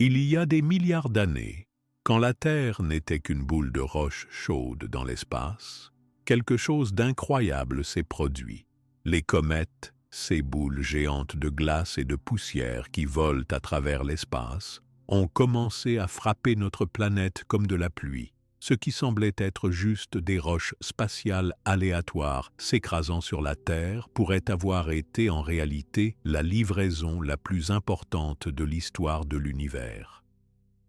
Il y a des milliards d'années, quand la Terre n'était qu'une boule de roche chaude dans l'espace, quelque chose d'incroyable s'est produit. Les comètes, ces boules géantes de glace et de poussière qui volent à travers l'espace, ont commencé à frapper notre planète comme de la pluie. Ce qui semblait être juste des roches spatiales aléatoires s'écrasant sur la Terre pourrait avoir été en réalité la livraison la plus importante de l'histoire de l'univers.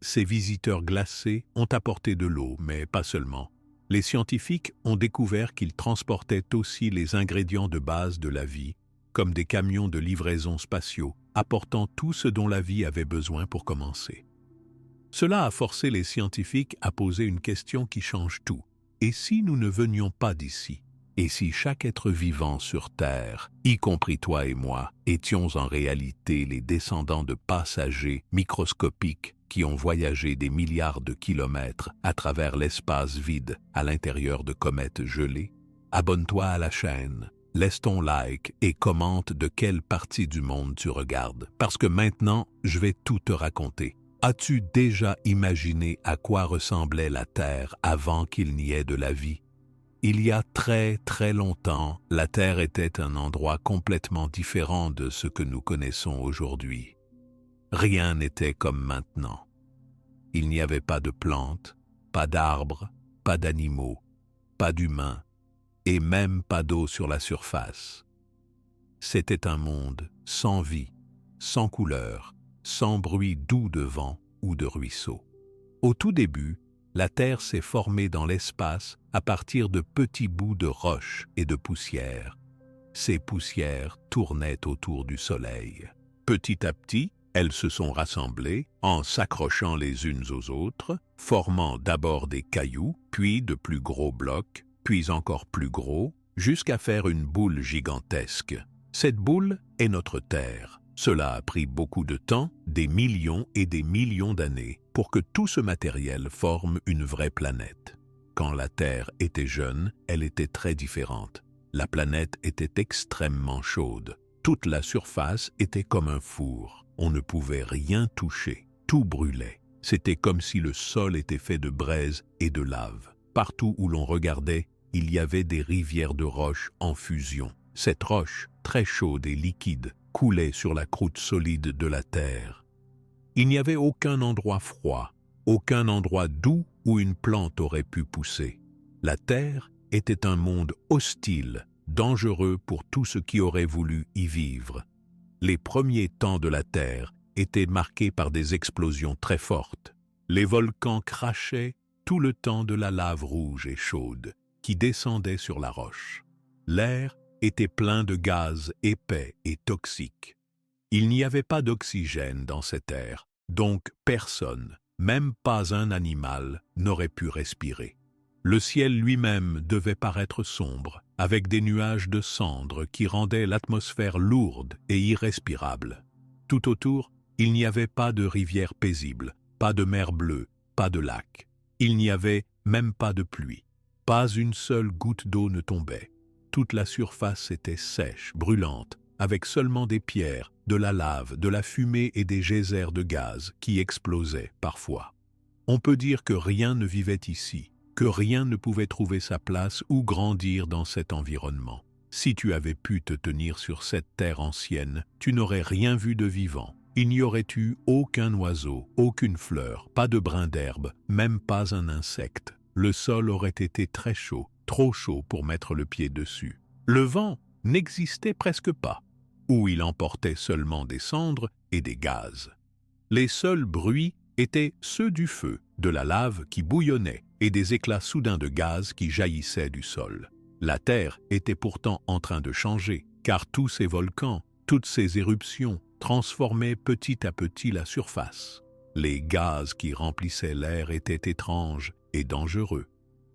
Ces visiteurs glacés ont apporté de l'eau, mais pas seulement. Les scientifiques ont découvert qu'ils transportaient aussi les ingrédients de base de la vie, comme des camions de livraison spatiaux, apportant tout ce dont la vie avait besoin pour commencer. Cela a forcé les scientifiques à poser une question qui change tout. Et si nous ne venions pas d'ici? Et si chaque être vivant sur Terre, y compris toi et moi, étions en réalité les descendants de passagers microscopiques qui ont voyagé des milliards de kilomètres à travers l'espace vide à l'intérieur de comètes gelées? Abonne-toi à la chaîne, laisse ton like et commente de quelle partie du monde tu regardes, parce que maintenant, je vais tout te raconter. As-tu déjà imaginé à quoi ressemblait la Terre avant qu'il n'y ait de la vie? Il y a très très longtemps, la Terre était un endroit complètement différent de ce que nous connaissons aujourd'hui. Rien n'était comme maintenant. Il n'y avait pas de plantes, pas d'arbres, pas d'animaux, pas d'humains, et même pas d'eau sur la surface. C'était un monde sans vie, sans couleur, sans bruit doux de vent ou de ruisseau. Au tout début, la Terre s'est formée dans l'espace à partir de petits bouts de roche et de poussière. Ces poussières tournaient autour du Soleil. Petit à petit, elles se sont rassemblées en s'accrochant les unes aux autres, formant d'abord des cailloux, puis de plus gros blocs, puis encore plus gros, jusqu'à faire une boule gigantesque. Cette boule est notre Terre. Cela a pris beaucoup de temps, des millions et des millions d'années, pour que tout ce matériel forme une vraie planète. Quand la Terre était jeune, elle était très différente. La planète était extrêmement chaude. Toute la surface était comme un four. On ne pouvait rien toucher. Tout brûlait. C'était comme si le sol était fait de braise et de lave. Partout où l'on regardait, il y avait des rivières de roches en fusion. Cette roche, très chaude et liquide, coulait sur la croûte solide de la Terre. Il n'y avait aucun endroit froid, aucun endroit doux où une plante aurait pu pousser. La Terre était un monde hostile, dangereux pour tout ce qui aurait voulu y vivre. Les premiers temps de la Terre étaient marqués par des explosions très fortes. Les volcans crachaient tout le temps de la lave rouge et chaude qui descendait sur la roche. L'air était plein de gaz épais et toxiques. Il n'y avait pas d'oxygène dans cet air, donc personne, même pas un animal, n'aurait pu respirer. Le ciel lui-même devait paraître sombre, avec des nuages de cendres qui rendaient l'atmosphère lourde et irrespirable. Tout autour, il n'y avait pas de rivière paisible, pas de mer bleue, pas de lac. Il n'y avait même pas de pluie. Pas une seule goutte d'eau ne tombait. Toute la surface était sèche, brûlante, avec seulement des pierres, de la lave, de la fumée et des geysers de gaz qui explosaient parfois. On peut dire que rien ne vivait ici, que rien ne pouvait trouver sa place ou grandir dans cet environnement. Si tu avais pu te tenir sur cette terre ancienne, tu n'aurais rien vu de vivant. Il n'y aurait eu aucun oiseau, aucune fleur, pas de brin d'herbe, même pas un insecte. Le sol aurait été très chaud, trop chaud pour mettre le pied dessus. Le vent n'existait presque pas, ou il emportait seulement des cendres et des gaz. Les seuls bruits étaient ceux du feu, de la lave qui bouillonnait et des éclats soudains de gaz qui jaillissaient du sol. La Terre était pourtant en train de changer, car tous ces volcans, toutes ces éruptions transformaient petit à petit la surface. Les gaz qui remplissaient l'air étaient étranges et dangereux.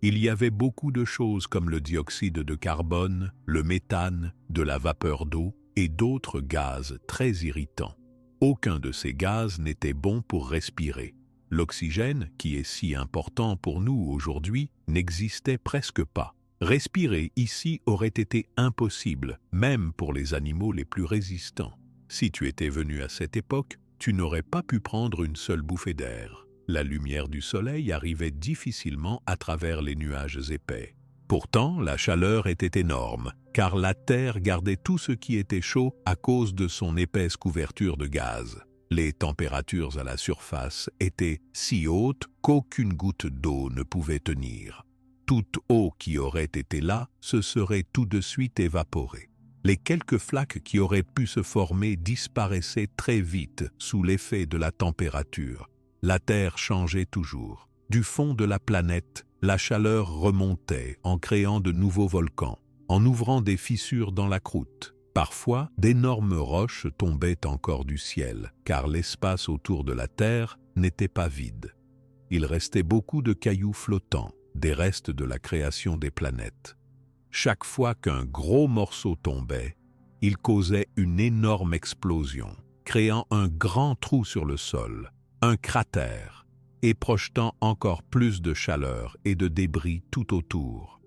Il y avait beaucoup de choses comme le dioxyde de carbone, le méthane, de la vapeur d'eau et d'autres gaz très irritants. Aucun de ces gaz n'était bon pour respirer. L'oxygène, qui est si important pour nous aujourd'hui, n'existait presque pas. Respirer ici aurait été impossible, même pour les animaux les plus résistants. Si tu étais venu à cette époque, tu n'aurais pas pu prendre une seule bouffée d'air. La lumière du soleil arrivait difficilement à travers les nuages épais. Pourtant, la chaleur était énorme, car la Terre gardait tout ce qui était chaud à cause de son épaisse couverture de gaz. Les températures à la surface étaient si hautes qu'aucune goutte d'eau ne pouvait tenir. Toute eau qui aurait été là se serait tout de suite évaporée. Les quelques flaques qui auraient pu se former disparaissaient très vite sous l'effet de la température. La Terre changeait toujours. Du fond de la planète, la chaleur remontait en créant de nouveaux volcans, en ouvrant des fissures dans la croûte. Parfois, d'énormes roches tombaient encore du ciel, car l'espace autour de la Terre n'était pas vide. Il restait beaucoup de cailloux flottants, des restes de la création des planètes. Chaque fois qu'un gros morceau tombait, il causait une énorme explosion, créant un grand trou sur le sol, un cratère, et projetant encore plus de chaleur et de débris tout autour.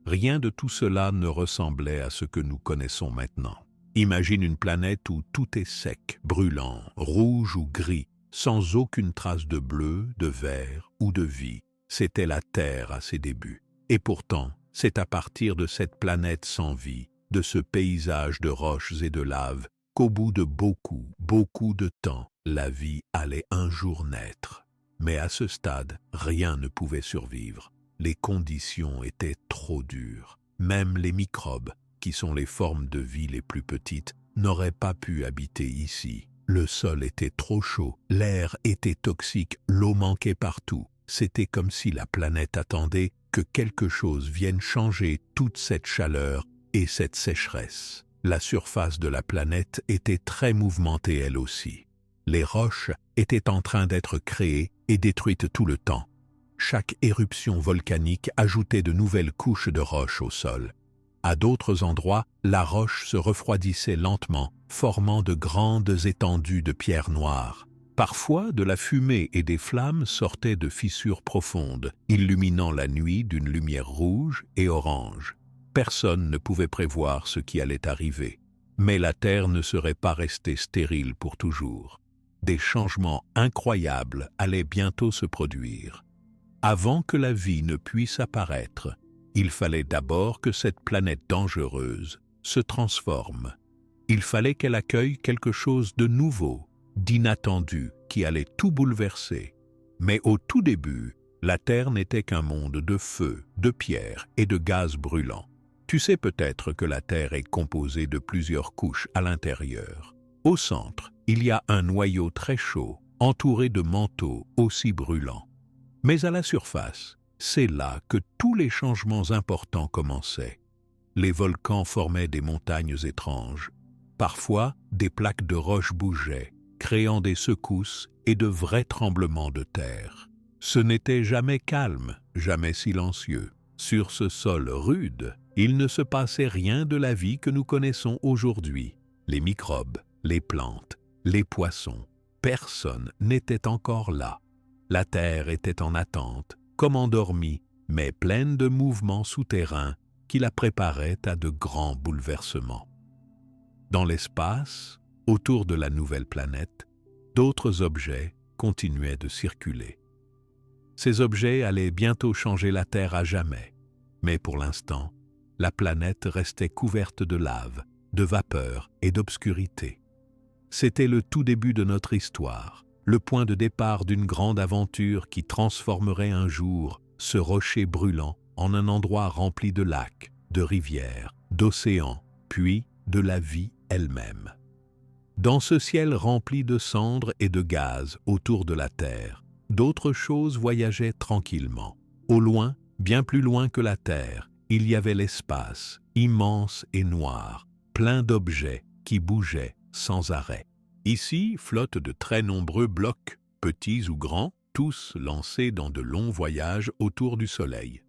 Rien de tout cela ne ressemblait à ce que nous connaissons maintenant. Imagine une planète où tout est sec, brûlant, rouge ou gris, sans aucune trace de bleu, de vert ou de vie. C'était la Terre à ses débuts. Et pourtant, c'est à partir de cette planète sans vie, de ce paysage de roches et de lave, qu'au bout de beaucoup de temps, la vie allait un jour naître. Mais à ce stade, rien ne pouvait survivre. Les conditions étaient trop dures. Même les microbes, qui sont les formes de vie les plus petites, n'auraient pas pu habiter ici. Le sol était trop chaud, l'air était toxique, l'eau manquait partout. C'était comme si la planète attendait que quelque chose vienne changer toute cette chaleur et cette sécheresse. La surface de la planète était très mouvementée elle aussi. Les roches étaient en train d'être créées et détruites tout le temps. Chaque éruption volcanique ajoutait de nouvelles couches de roches au sol. À d'autres endroits, la roche se refroidissait lentement, formant de grandes étendues de pierres noires. Parfois, de la fumée et des flammes sortaient de fissures profondes, illuminant la nuit d'une lumière rouge et orange. Personne ne pouvait prévoir ce qui allait arriver. Mais la Terre ne serait pas restée stérile pour toujours. Des changements incroyables allaient bientôt se produire. Avant que la vie ne puisse apparaître, il fallait d'abord que cette planète dangereuse se transforme. Il fallait qu'elle accueille quelque chose de nouveau, d'inattendu, qui allait tout bouleverser. Mais au tout début, la Terre n'était qu'un monde de feu, de pierre et de gaz brûlant. Tu sais peut-être que la Terre est composée de plusieurs couches à l'intérieur. Au centre, il y a un noyau très chaud, entouré de manteaux aussi brûlants. Mais à la surface, c'est là que tous les changements importants commençaient. Les volcans formaient des montagnes étranges. Parfois, des plaques de roches bougeaient, créant des secousses et de vrais tremblements de terre. Ce n'était jamais calme, jamais silencieux. Sur ce sol rude, il ne se passait rien de la vie que nous connaissons aujourd'hui. Les microbes, les plantes, les poissons, personne n'était encore là. La Terre était en attente, comme endormie, mais pleine de mouvements souterrains qui la préparaient à de grands bouleversements. Dans l'espace, autour de la nouvelle planète, d'autres objets continuaient de circuler. Ces objets allaient bientôt changer la Terre à jamais, mais pour l'instant, la planète restait couverte de lave, de vapeur et d'obscurité. C'était le tout début de notre histoire, le point de départ d'une grande aventure qui transformerait un jour ce rocher brûlant en un endroit rempli de lacs, de rivières, d'océans, puis de la vie elle-même. Dans ce ciel rempli de cendres et de gaz autour de la Terre, d'autres choses voyageaient tranquillement. Au loin, bien plus loin que la Terre, il y avait l'espace, immense et noir, plein d'objets qui bougeaient sans arrêt. Ici flottent de très nombreux blocs, petits ou grands, tous lancés dans de longs voyages autour du Soleil.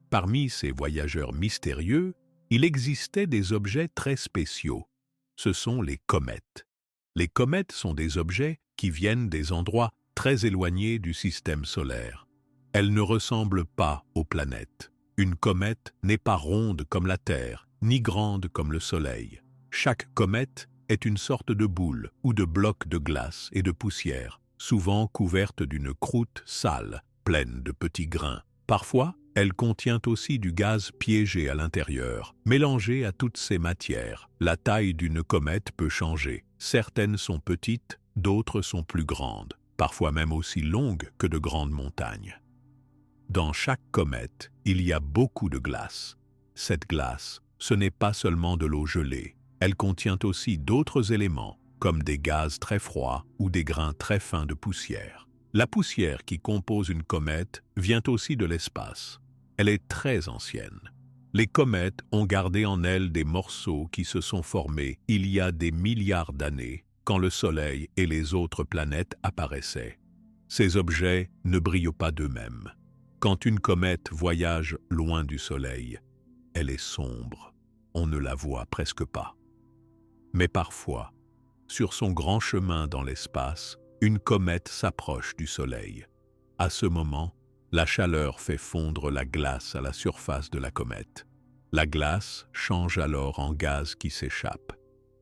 Parmi ces voyageurs mystérieux, il existait des objets très spéciaux. Ce sont les comètes. Les comètes sont des objets qui viennent des endroits très éloignés du système solaire. Elles ne ressemblent pas aux planètes. Une comète n'est pas ronde comme la Terre, ni grande comme le Soleil. Chaque comète est une sorte de boule ou de bloc de glace et de poussière, souvent couverte d'une croûte sale, pleine de petits grains. Parfois, elle contient aussi du gaz piégé à l'intérieur, mélangé à toutes ces matières. La taille d'une comète peut changer. Certaines sont petites, d'autres sont plus grandes, parfois même aussi longues que de grandes montagnes. Dans chaque comète, il y a beaucoup de glace. Cette glace, ce n'est pas seulement de l'eau gelée. Elle contient aussi d'autres éléments, comme des gaz très froids ou des grains très fins de poussière. La poussière qui compose une comète vient aussi de l'espace. Elle est très ancienne. Les comètes ont gardé en elles des morceaux qui se sont formés il y a des milliards d'années, quand le Soleil et les autres planètes apparaissaient. Ces objets ne brillent pas d'eux-mêmes. Quand une comète voyage loin du Soleil, elle est sombre. On ne la voit presque pas. Mais parfois, sur son grand chemin dans l'espace, une comète s'approche du Soleil. À ce moment, la chaleur fait fondre la glace à la surface de la comète. La glace change alors en gaz qui s'échappe.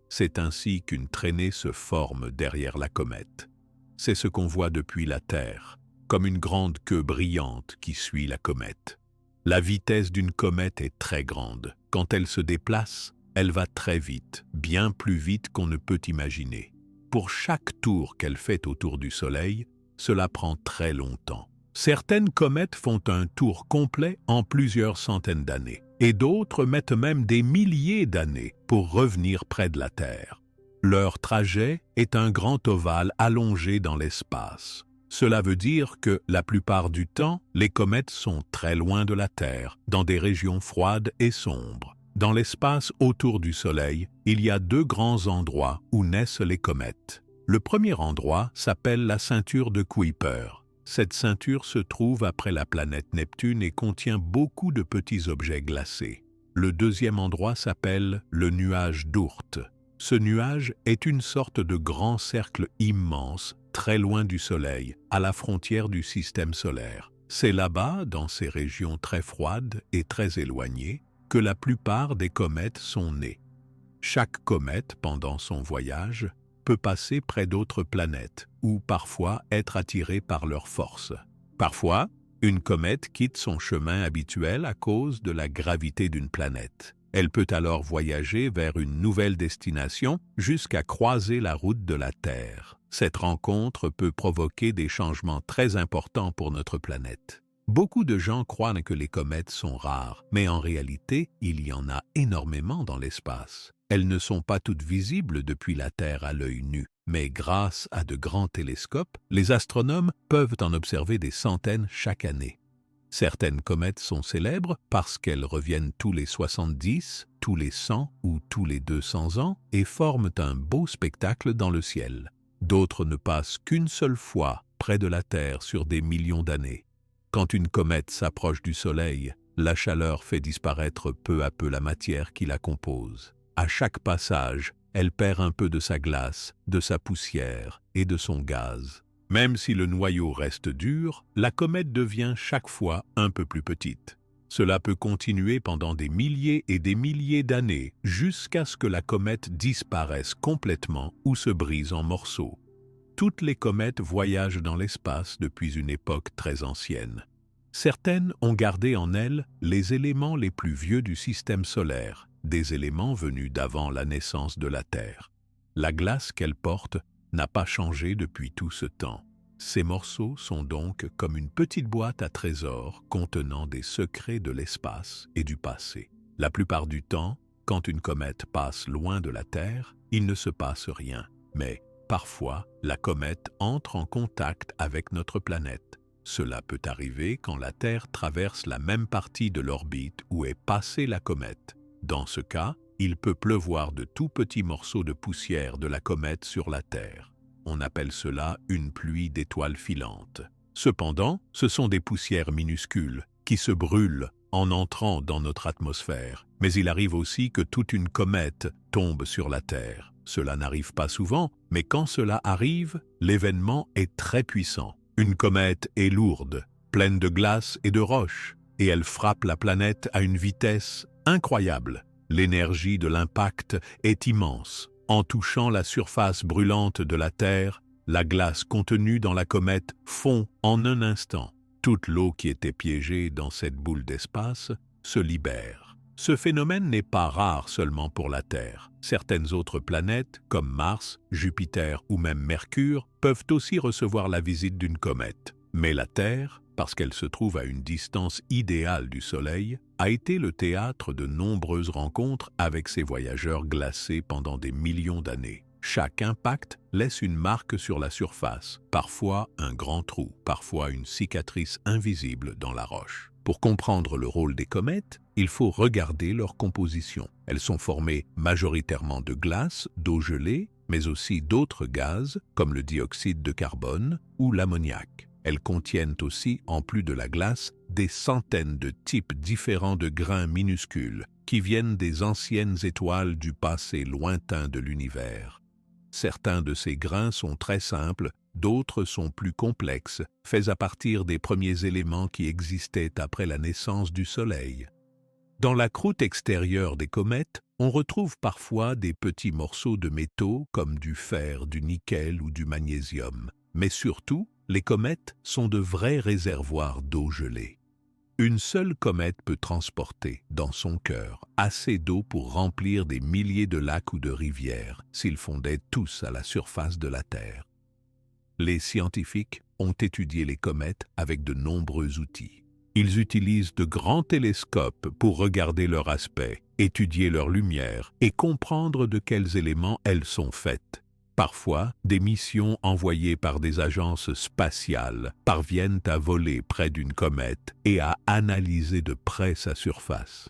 C'est ainsi qu'une traînée se forme derrière la comète. C'est ce qu'on voit depuis la Terre, comme une grande queue brillante qui suit la comète. La vitesse d'une comète est très grande. Quand elle se déplace, elle va très vite, bien plus vite qu'on ne peut imaginer. Pour chaque tour qu'elle fait autour du Soleil, cela prend très longtemps. Certaines comètes font un tour complet en plusieurs centaines d'années, et d'autres mettent même des milliers d'années pour revenir près de la Terre. Leur trajet est un grand ovale allongé dans l'espace. Cela veut dire que, la plupart du temps, les comètes sont très loin de la Terre, dans des régions froides et sombres. Dans l'espace autour du Soleil, il y a deux grands endroits où naissent les comètes. Le premier endroit s'appelle la ceinture de Kuiper. Cette ceinture se trouve après la planète Neptune et contient beaucoup de petits objets glacés. Le deuxième endroit s'appelle le nuage d'Oort. Ce nuage est une sorte de grand cercle immense, très loin du Soleil, à la frontière du système solaire. C'est là-bas, dans ces régions très froides et très éloignées, que la plupart des comètes sont nées. Chaque comète, pendant son voyage, peut passer près d'autres planètes ou parfois être attirée par leur force. Parfois, une comète quitte son chemin habituel à cause de la gravité d'une planète. Elle peut alors voyager vers une nouvelle destination jusqu'à croiser la route de la Terre. Cette rencontre peut provoquer des changements très importants pour notre planète. Beaucoup de gens croient que les comètes sont rares, mais en réalité, il y en a énormément dans l'espace. Elles ne sont pas toutes visibles depuis la Terre à l'œil nu, mais grâce à de grands télescopes, les astronomes peuvent en observer des centaines chaque année. Certaines comètes sont célèbres parce qu'elles reviennent tous les 70, tous les 100 ou tous les 200 ans et forment un beau spectacle dans le ciel. D'autres ne passent qu'une seule fois près de la Terre sur des millions d'années. Quand une comète s'approche du Soleil, la chaleur fait disparaître peu à peu la matière qui la compose. À chaque passage, elle perd un peu de sa glace, de sa poussière et de son gaz. Même si le noyau reste dur, la comète devient chaque fois un peu plus petite. Cela peut continuer pendant des milliers et des milliers d'années, jusqu'à ce que la comète disparaisse complètement ou se brise en morceaux. Toutes les comètes voyagent dans l'espace depuis une époque très ancienne. Certaines ont gardé en elles les éléments les plus vieux du système solaire, des éléments venus d'avant la naissance de la Terre. La glace qu'elles portent n'a pas changé depuis tout ce temps. Ces morceaux sont donc comme une petite boîte à trésors contenant des secrets de l'espace et du passé. La plupart du temps, quand une comète passe loin de la Terre, il ne se passe rien, mais parfois, la comète entre en contact avec notre planète. Cela peut arriver quand la Terre traverse la même partie de l'orbite où est passée la comète. Dans ce cas, il peut pleuvoir de tout petits morceaux de poussière de la comète sur la Terre. On appelle cela une pluie d'étoiles filantes. Cependant, ce sont des poussières minuscules qui se brûlent en entrant dans notre atmosphère. Mais il arrive aussi que toute une comète tombe sur la Terre. Cela n'arrive pas souvent, mais quand cela arrive, l'événement est très puissant. Une comète est lourde, pleine de glace et de roches, et elle frappe la planète à une vitesse incroyable. L'énergie de l'impact est immense. En touchant la surface brûlante de la Terre, la glace contenue dans la comète fond en un instant. Toute l'eau qui était piégée dans cette boule d'espace se libère. Ce phénomène n'est pas rare seulement pour la Terre. Certaines autres planètes, comme Mars, Jupiter ou même Mercure, peuvent aussi recevoir la visite d'une comète. Mais la Terre, parce qu'elle se trouve à une distance idéale du Soleil, a été le théâtre de nombreuses rencontres avec ces voyageurs glacés pendant des millions d'années. Chaque impact laisse une marque sur la surface, parfois un grand trou, parfois une cicatrice invisible dans la roche. Pour comprendre le rôle des comètes, il faut regarder leur composition. Elles sont formées majoritairement de glace, d'eau gelée, mais aussi d'autres gaz comme le dioxyde de carbone ou l'ammoniac. Elles contiennent aussi, en plus de la glace, des centaines de types différents de grains minuscules qui viennent des anciennes étoiles du passé lointain de l'univers. Certains de ces grains sont très simples, d'autres sont plus complexes, faits à partir des premiers éléments qui existaient après la naissance du Soleil. Dans la croûte extérieure des comètes, on retrouve parfois des petits morceaux de métaux comme du fer, du nickel ou du magnésium. Mais surtout, les comètes sont de vrais réservoirs d'eau gelée. Une seule comète peut transporter, dans son cœur, assez d'eau pour remplir des milliers de lacs ou de rivières, s'ils fondaient tous à la surface de la Terre. Les scientifiques ont étudié les comètes avec de nombreux outils. Ils utilisent de grands télescopes pour regarder leur aspect, étudier leur lumière et comprendre de quels éléments elles sont faites. Parfois, des missions envoyées par des agences spatiales parviennent à voler près d'une comète et à analyser de près sa surface.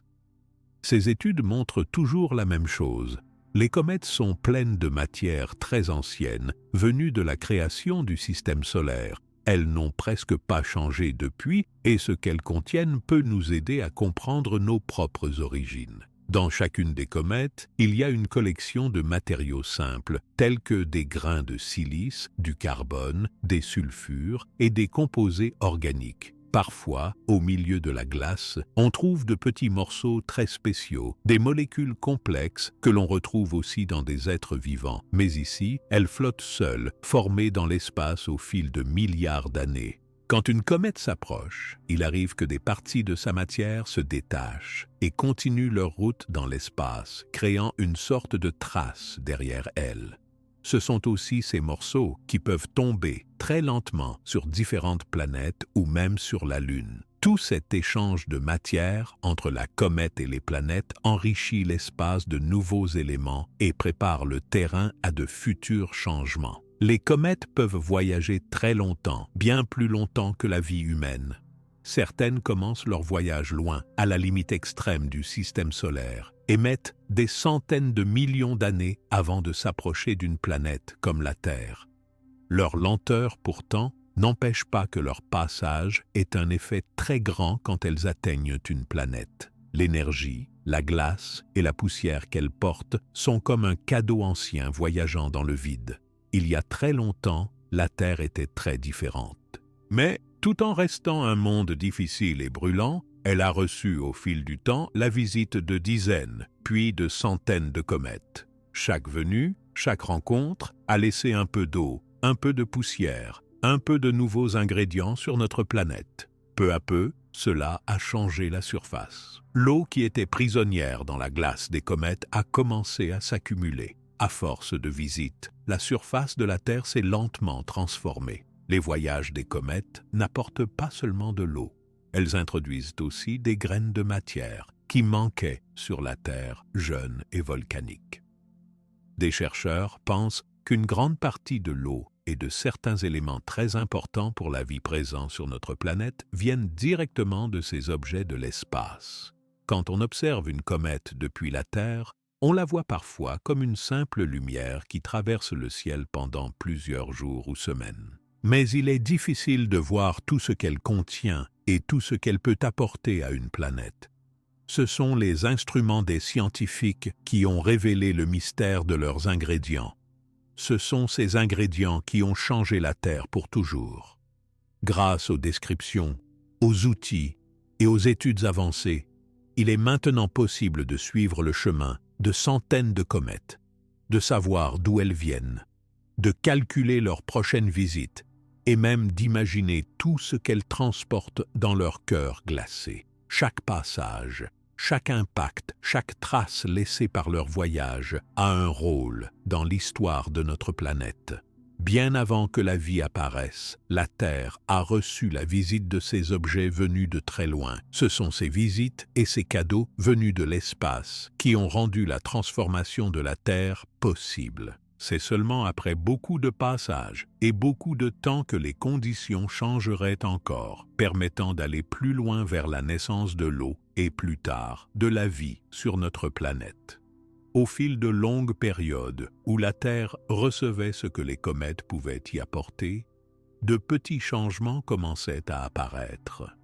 Ces études montrent toujours la même chose. Les comètes sont pleines de matière très ancienne, venue de la création du système solaire. Elles n'ont presque pas changé depuis et ce qu'elles contiennent peut nous aider à comprendre nos propres origines. Dans chacune des comètes, il y a une collection de matériaux simples, tels que des grains de silice, du carbone, des sulfures et des composés organiques. Parfois, au milieu de la glace, on trouve de petits morceaux très spéciaux, des molécules complexes que l'on retrouve aussi dans des êtres vivants. Mais ici, elles flottent seules, formées dans l'espace au fil de milliards d'années. Quand une comète s'approche, il arrive que des parties de sa matière se détachent et continuent leur route dans l'espace, créant une sorte de trace derrière elle. Ce sont aussi ces morceaux qui peuvent tomber très lentement sur différentes planètes ou même sur la Lune. Tout cet échange de matière entre la comète et les planètes enrichit l'espace de nouveaux éléments et prépare le terrain à de futurs changements. Les comètes peuvent voyager très longtemps, bien plus longtemps que la vie humaine. Certaines commencent leur voyage loin, à la limite extrême du système solaire, et mettent des centaines de millions d'années avant de s'approcher d'une planète comme la Terre. Leur lenteur, pourtant, n'empêche pas que leur passage ait un effet très grand quand elles atteignent une planète. L'énergie, la glace et la poussière qu'elles portent sont comme un cadeau ancien voyageant dans le vide. Il y a très longtemps, la Terre était très différente. Mais, tout en restant un monde difficile et brûlant, elle a reçu au fil du temps la visite de dizaines, puis de centaines de comètes. Chaque venue, chaque rencontre a laissé un peu d'eau, un peu de poussière, un peu de nouveaux ingrédients sur notre planète. Peu à peu, cela a changé la surface. L'eau qui était prisonnière dans la glace des comètes a commencé à s'accumuler. À force de visites, la surface de la Terre s'est lentement transformée. Les voyages des comètes n'apportent pas seulement de l'eau. Elles introduisent aussi des graines de matière qui manquaient sur la Terre jeune et volcanique. Des chercheurs pensent qu'une grande partie de l'eau et de certains éléments très importants pour la vie présente sur notre planète viennent directement de ces objets de l'espace. Quand on observe une comète depuis la Terre, on la voit parfois comme une simple lumière qui traverse le ciel pendant plusieurs jours ou semaines. Mais il est difficile de voir tout ce qu'elle contient et tout ce qu'elle peut apporter à une planète. Ce sont les instruments des scientifiques qui ont révélé le mystère de leurs ingrédients. Ce sont ces ingrédients qui ont changé la Terre pour toujours. Grâce aux descriptions, aux outils et aux études avancées, il est maintenant possible de suivre le chemin de centaines de comètes. de savoir d'où elles viennent, de calculer leur prochaine visite et même d'imaginer tout ce qu'elles transportent dans leur cœur glacé. Chaque passage, chaque impact, chaque trace laissée par leur voyage a un rôle dans l'histoire de notre planète. Bien avant que la vie apparaisse, la Terre a reçu la visite de ces objets venus de très loin. Ce sont ces visites et ces cadeaux venus de l'espace qui ont rendu la transformation de la Terre possible. C'est seulement après beaucoup de passages et beaucoup de temps que les conditions changeraient encore, permettant d'aller plus loin vers la naissance de l'eau et plus tard de la vie sur notre planète. Au fil de longues périodes où la Terre recevait ce que les comètes pouvaient y apporter, de petits changements commençaient à apparaître.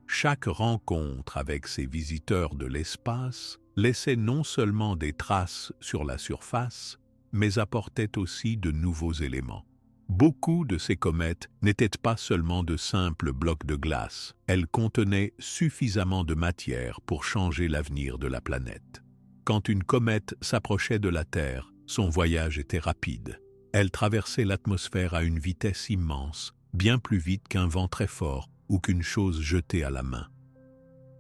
Chaque rencontre avec ces visiteurs de l'espace laissait non seulement des traces sur la surface, mais apportait aussi de nouveaux éléments. Beaucoup de ces comètes n'étaient pas seulement de simples blocs de glace, elles contenaient suffisamment de matière pour changer l'avenir de la planète. Quand une comète s'approchait de la Terre, son voyage était rapide. Elle traversait l'atmosphère à une vitesse immense, bien plus vite qu'un vent très fort ou qu'une chose jetée à la main.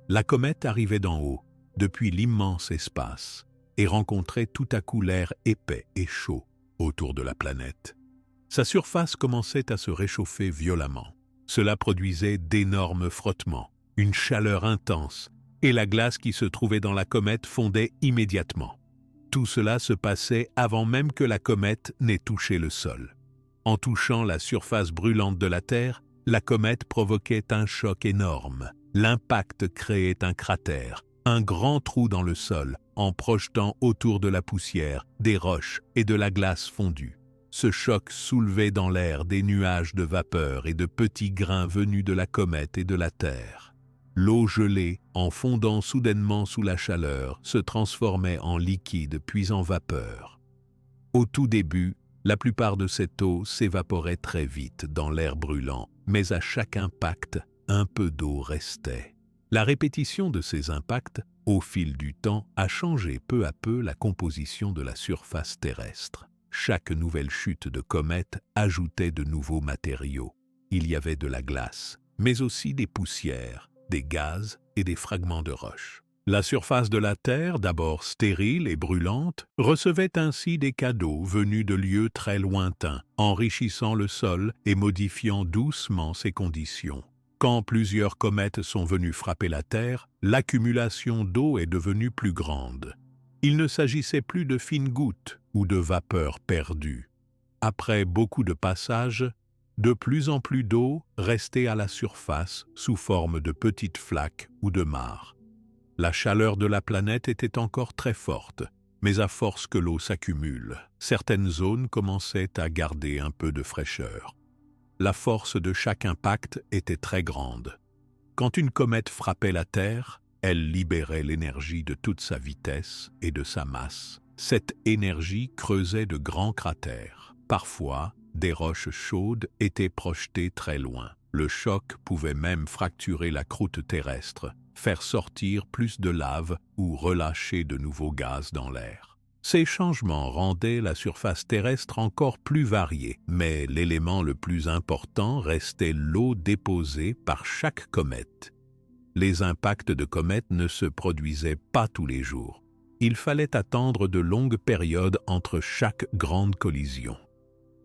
La comète arrivait d'en haut, depuis l'immense espace, et rencontrait tout à coup l'air épais et chaud autour de la planète. Sa surface commençait à se réchauffer violemment. Cela produisait d'énormes frottements, une chaleur intense, et la glace qui se trouvait dans la comète fondait immédiatement. Tout cela se passait avant même que la comète n'ait touché le sol. En touchant la surface brûlante de la Terre, la comète provoquait un choc énorme. L'impact créait un cratère, un grand trou dans le sol, en projetant autour de la poussière, des roches et de la glace fondue. Ce choc soulevait dans l'air des nuages de vapeur et de petits grains venus de la comète et de la Terre. L'eau gelée, en fondant soudainement sous la chaleur, se transformait en liquide puis en vapeur. Au tout début, la plupart de cette eau s'évaporait très vite dans l'air brûlant, mais à chaque impact, un peu d'eau restait. La répétition de ces impacts, au fil du temps, a changé peu à peu la composition de la surface terrestre. Chaque nouvelle chute de comète ajoutait de nouveaux matériaux. Il y avait de la glace, mais aussi des poussières, des gaz et des fragments de roche. La surface de la Terre, d'abord stérile et brûlante, recevait ainsi des cadeaux venus de lieux très lointains, enrichissant le sol et modifiant doucement ses conditions. Quand plusieurs comètes sont venues frapper la Terre, l'accumulation d'eau est devenue plus grande. Il ne s'agissait plus de fines gouttes ou de vapeur perdue. Après beaucoup de passages, de plus en plus d'eau restait à la surface sous forme de petites flaques ou de mares. La chaleur de la planète était encore très forte, mais à force que l'eau s'accumule, certaines zones commençaient à garder un peu de fraîcheur. La force de chaque impact était très grande. Quand une comète frappait la Terre, elle libérait l'énergie de toute sa vitesse et de sa masse. Cette énergie creusait de grands cratères. Parfois, des roches chaudes étaient projetées très loin. Le choc pouvait même fracturer la croûte terrestre, faire sortir plus de lave ou relâcher de nouveaux gaz dans l'air. Ces changements rendaient la surface terrestre encore plus variée, mais l'élément le plus important restait l'eau déposée par chaque comète. Les impacts de comètes ne se produisaient pas tous les jours. Il fallait attendre de longues périodes entre chaque grande collision.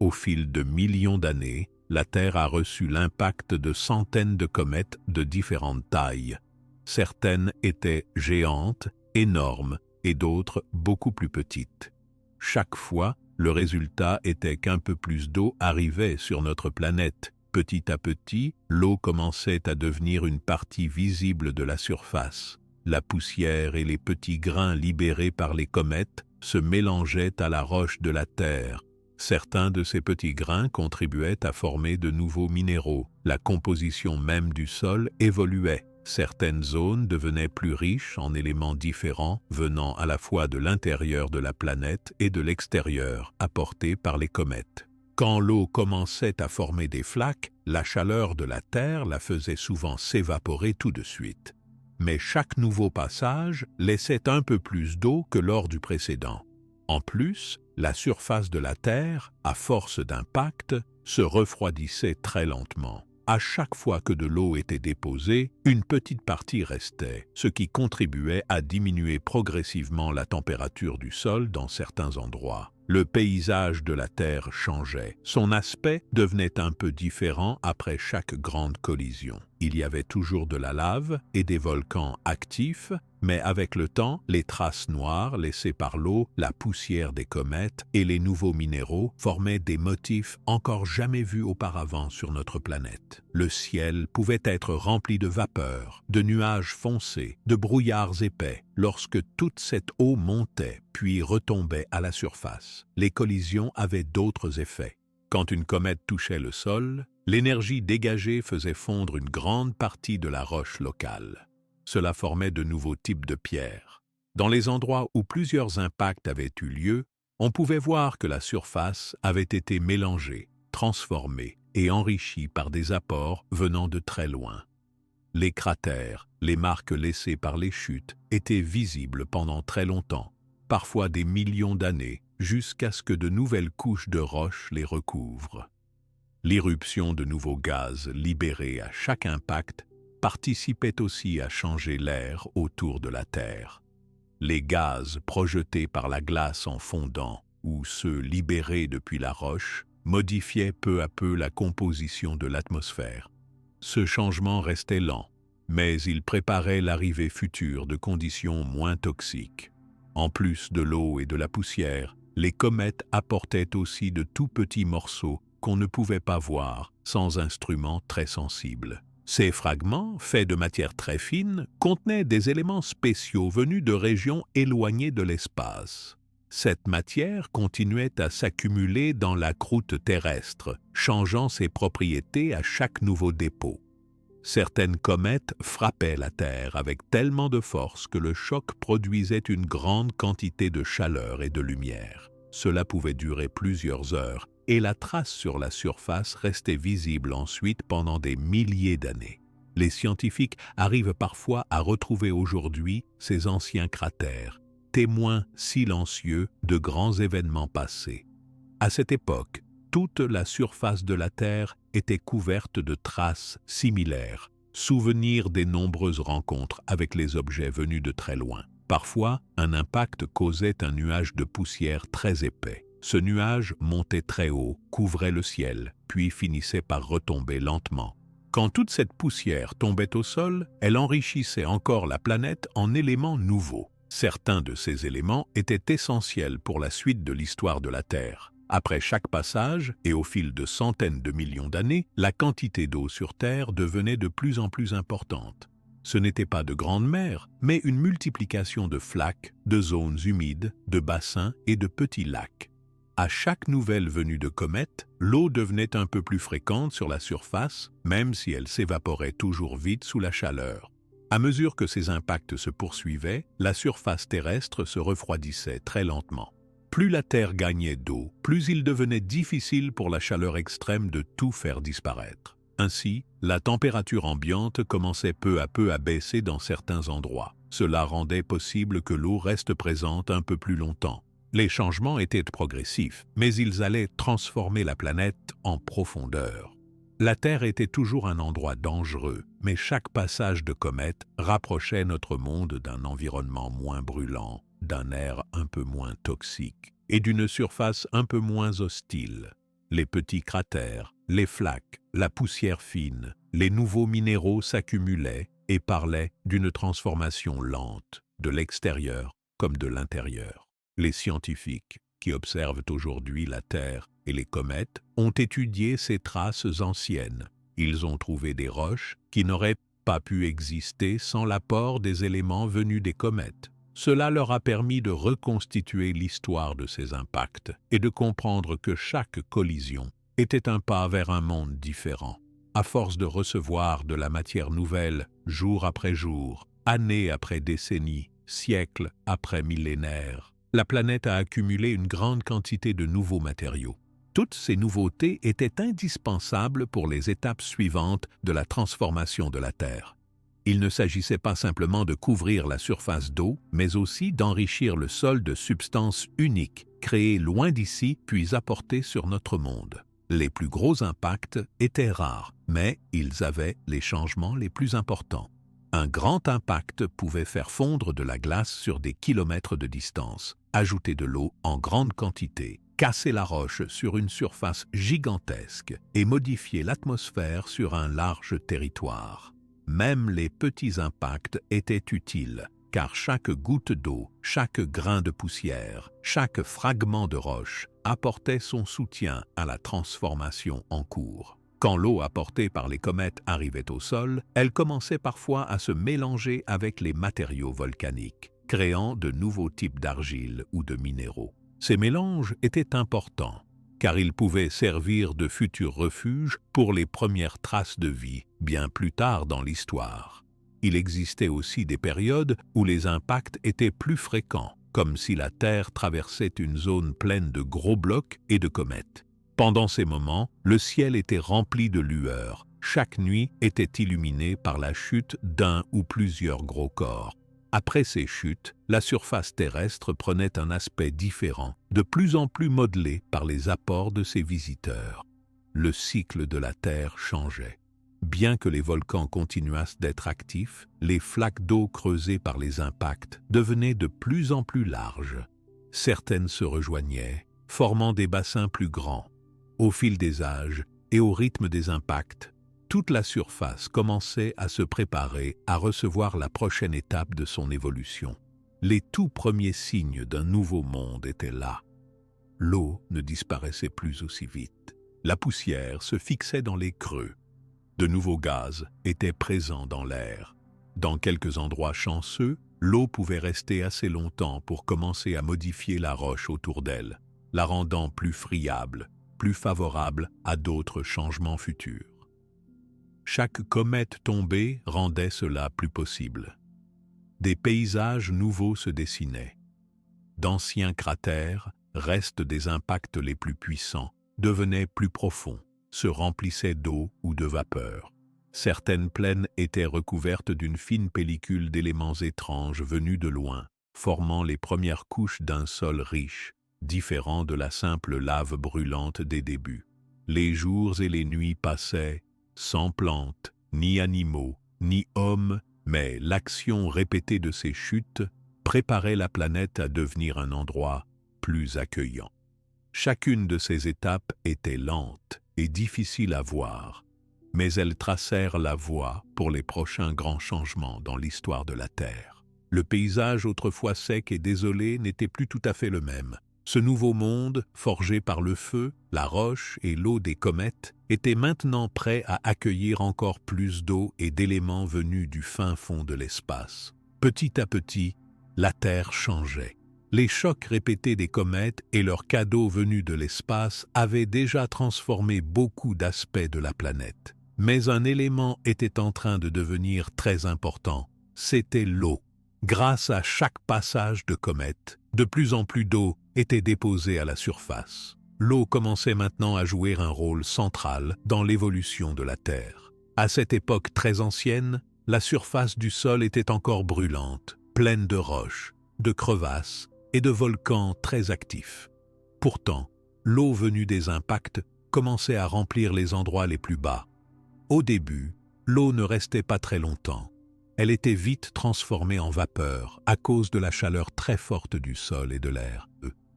Au fil de millions d'années, la Terre a reçu l'impact de centaines de comètes de différentes tailles. Certaines étaient géantes, énormes, et d'autres beaucoup plus petites. Chaque fois, le résultat était qu'un peu plus d'eau arrivait sur notre planète. Petit à petit, l'eau commençait à devenir une partie visible de la surface. La poussière et les petits grains libérés par les comètes se mélangeaient à la roche de la Terre. Certains de ces petits grains contribuaient à former de nouveaux minéraux. La composition même du sol évoluait. Certaines zones devenaient plus riches en éléments différents venant à la fois de l'intérieur de la planète et de l'extérieur, apportés par les comètes. Quand l'eau commençait à former des flaques, la chaleur de la Terre la faisait souvent s'évaporer tout de suite. Mais chaque nouveau passage laissait un peu plus d'eau que lors du précédent. En plus, la surface de la Terre, à force d'impact, se refroidissait très lentement. À chaque fois que de l'eau était déposée, une petite partie restait, ce qui contribuait à diminuer progressivement la température du sol dans certains endroits. Le paysage de la Terre changeait. Son aspect devenait un peu différent après chaque grande collision. Il y avait toujours de la lave et des volcans actifs, mais avec le temps, les traces noires laissées par l'eau, la poussière des comètes et les nouveaux minéraux formaient des motifs encore jamais vus auparavant sur notre planète. Le ciel pouvait être rempli de vapeurs, de nuages foncés, de brouillards épais, lorsque toute cette eau montait puis retombait à la surface. Les collisions avaient d'autres effets. Quand une comète touchait le sol, l'énergie dégagée faisait fondre une grande partie de la roche locale. Cela formait de nouveaux types de pierres. Dans les endroits où plusieurs impacts avaient eu lieu, on pouvait voir que la surface avait été mélangée, transformée et enrichie par des apports venant de très loin. Les cratères, les marques laissées par les chutes, étaient visibles pendant très longtemps, parfois des millions d'années, jusqu'à ce que de nouvelles couches de roches les recouvrent. L'irruption de nouveaux gaz libérés à chaque impact participait aussi à changer l'air autour de la Terre. Les gaz projetés par la glace en fondant ou ceux libérés depuis la roche modifiaient peu à peu la composition de l'atmosphère. Ce changement restait lent, mais il préparait l'arrivée future de conditions moins toxiques. En plus de l'eau et de la poussière, les comètes apportaient aussi de tout petits morceaux qu'on ne pouvait pas voir sans instruments très sensibles. Ces fragments, faits de matière très fine, contenaient des éléments spéciaux venus de régions éloignées de l'espace. Cette matière continuait à s'accumuler dans la croûte terrestre, changeant ses propriétés à chaque nouveau dépôt. Certaines comètes frappaient la Terre avec tellement de force que le choc produisait une grande quantité de chaleur et de lumière. Cela pouvait durer plusieurs heures, et la trace sur la surface restait visible ensuite pendant des milliers d'années. Les scientifiques arrivent parfois à retrouver aujourd'hui ces anciens cratères, témoins silencieux de grands événements passés. À cette époque, toute la surface de la Terre était couverte de traces similaires, souvenirs des nombreuses rencontres avec les objets venus de très loin. Parfois, un impact causait un nuage de poussière très épais. Ce nuage montait très haut, couvrait le ciel, puis finissait par retomber lentement. Quand toute cette poussière tombait au sol, elle enrichissait encore la planète en éléments nouveaux. Certains de ces éléments étaient essentiels pour la suite de l'histoire de la Terre. Après chaque passage, et au fil de centaines de millions d'années, la quantité d'eau sur Terre devenait de plus en plus importante. Ce n'était pas de grandes mers, mais une multiplication de flaques, de zones humides, de bassins et de petits lacs. À chaque nouvelle venue de comète, l'eau devenait un peu plus fréquente sur la surface, même si elle s'évaporait toujours vite sous la chaleur. À mesure que ces impacts se poursuivaient, la surface terrestre se refroidissait très lentement. Plus la Terre gagnait d'eau, plus il devenait difficile pour la chaleur extrême de tout faire disparaître. Ainsi, la température ambiante commençait peu à peu à baisser dans certains endroits. Cela rendait possible que l'eau reste présente un peu plus longtemps. Les changements étaient progressifs, mais ils allaient transformer la planète en profondeur. La Terre était toujours un endroit dangereux, mais chaque passage de comète rapprochait notre monde d'un environnement moins brûlant, d'un air un peu moins toxique et d'une surface un peu moins hostile. Les petits cratères, les flaques, la poussière fine, les nouveaux minéraux s'accumulaient et parlaient d'une transformation lente, de l'extérieur comme de l'intérieur. Les scientifiques, qui observent aujourd'hui la Terre et les comètes, ont étudié ces traces anciennes. Ils ont trouvé des roches qui n'auraient pas pu exister sans l'apport des éléments venus des comètes. Cela leur a permis de reconstituer l'histoire de ces impacts et de comprendre que chaque collision était un pas vers un monde différent. À force de recevoir de la matière nouvelle jour après jour, année après décennie, siècle après millénaire, la planète a accumulé une grande quantité de nouveaux matériaux. Toutes ces nouveautés étaient indispensables pour les étapes suivantes de la transformation de la Terre. Il ne s'agissait pas simplement de couvrir la surface d'eau, mais aussi d'enrichir le sol de substances uniques, créées loin d'ici puis apportées sur notre monde. Les plus gros impacts étaient rares, mais ils avaient les changements les plus importants. Un grand impact pouvait faire fondre de la glace sur des kilomètres de distance, ajouter de l'eau en grande quantité, casser la roche sur une surface gigantesque et modifier l'atmosphère sur un large territoire. Même les petits impacts étaient utiles, car chaque goutte d'eau, chaque grain de poussière, chaque fragment de roche apportait son soutien à la transformation en cours. Quand l'eau apportée par les comètes arrivait au sol, elle commençait parfois à se mélanger avec les matériaux volcaniques, créant de nouveaux types d'argile ou de minéraux. Ces mélanges étaient importants, car ils pouvaient servir de futurs refuges pour les premières traces de vie, bien plus tard dans l'histoire. Il existait aussi des périodes où les impacts étaient plus fréquents, comme si la Terre traversait une zone pleine de gros blocs et de comètes. Pendant ces moments, le ciel était rempli de lueurs. Chaque nuit était illuminée par la chute d'un ou plusieurs gros corps. Après ces chutes, la surface terrestre prenait un aspect différent, de plus en plus modelé par les apports de ses visiteurs. Le cycle de la Terre changeait. Bien que les volcans continuassent d'être actifs, les flaques d'eau creusées par les impacts devenaient de plus en plus larges. Certaines se rejoignaient, formant des bassins plus grands. Au fil des âges et au rythme des impacts, toute la surface commençait à se préparer à recevoir la prochaine étape de son évolution. Les tout premiers signes d'un nouveau monde étaient là. L'eau ne disparaissait plus aussi vite. La poussière se fixait dans les creux. De nouveaux gaz étaient présents dans l'air. Dans quelques endroits chanceux, l'eau pouvait rester assez longtemps pour commencer à modifier la roche autour d'elle, la rendant plus friable, plus favorable à d'autres changements futurs. Chaque comète tombée rendait cela plus possible. Des paysages nouveaux se dessinaient. D'anciens cratères, restes des impacts les plus puissants, devenaient plus profonds, se remplissaient d'eau ou de vapeur. Certaines plaines étaient recouvertes d'une fine pellicule d'éléments étranges venus de loin, formant les premières couches d'un sol riche, différent de la simple lave brûlante des débuts. Les jours et les nuits passaient, sans plantes, ni animaux, ni hommes, mais l'action répétée de ces chutes préparait la planète à devenir un endroit plus accueillant. Chacune de ces étapes était lente et difficile à voir, mais elles tracèrent la voie pour les prochains grands changements dans l'histoire de la Terre. Le paysage autrefois sec et désolé n'était plus tout à fait le même. Ce nouveau monde, forgé par le feu, la roche et l'eau des comètes, était maintenant prêt à accueillir encore plus d'eau et d'éléments venus du fin fond de l'espace. Petit à petit, la Terre changeait. Les chocs répétés des comètes et leurs cadeaux venus de l'espace avaient déjà transformé beaucoup d'aspects de la planète. Mais un élément était en train de devenir très important, c'était l'eau. Grâce à chaque passage de comète, de plus en plus d'eau était déposée à la surface. L'eau commençait maintenant à jouer un rôle central dans l'évolution de la Terre. À cette époque très ancienne, la surface du sol était encore brûlante, pleine de roches, de crevasses et de volcans très actifs. Pourtant, l'eau venue des impacts commençait à remplir les endroits les plus bas. Au début, l'eau ne restait pas très longtemps. Elle était vite transformée en vapeur à cause de la chaleur très forte du sol et de l'air.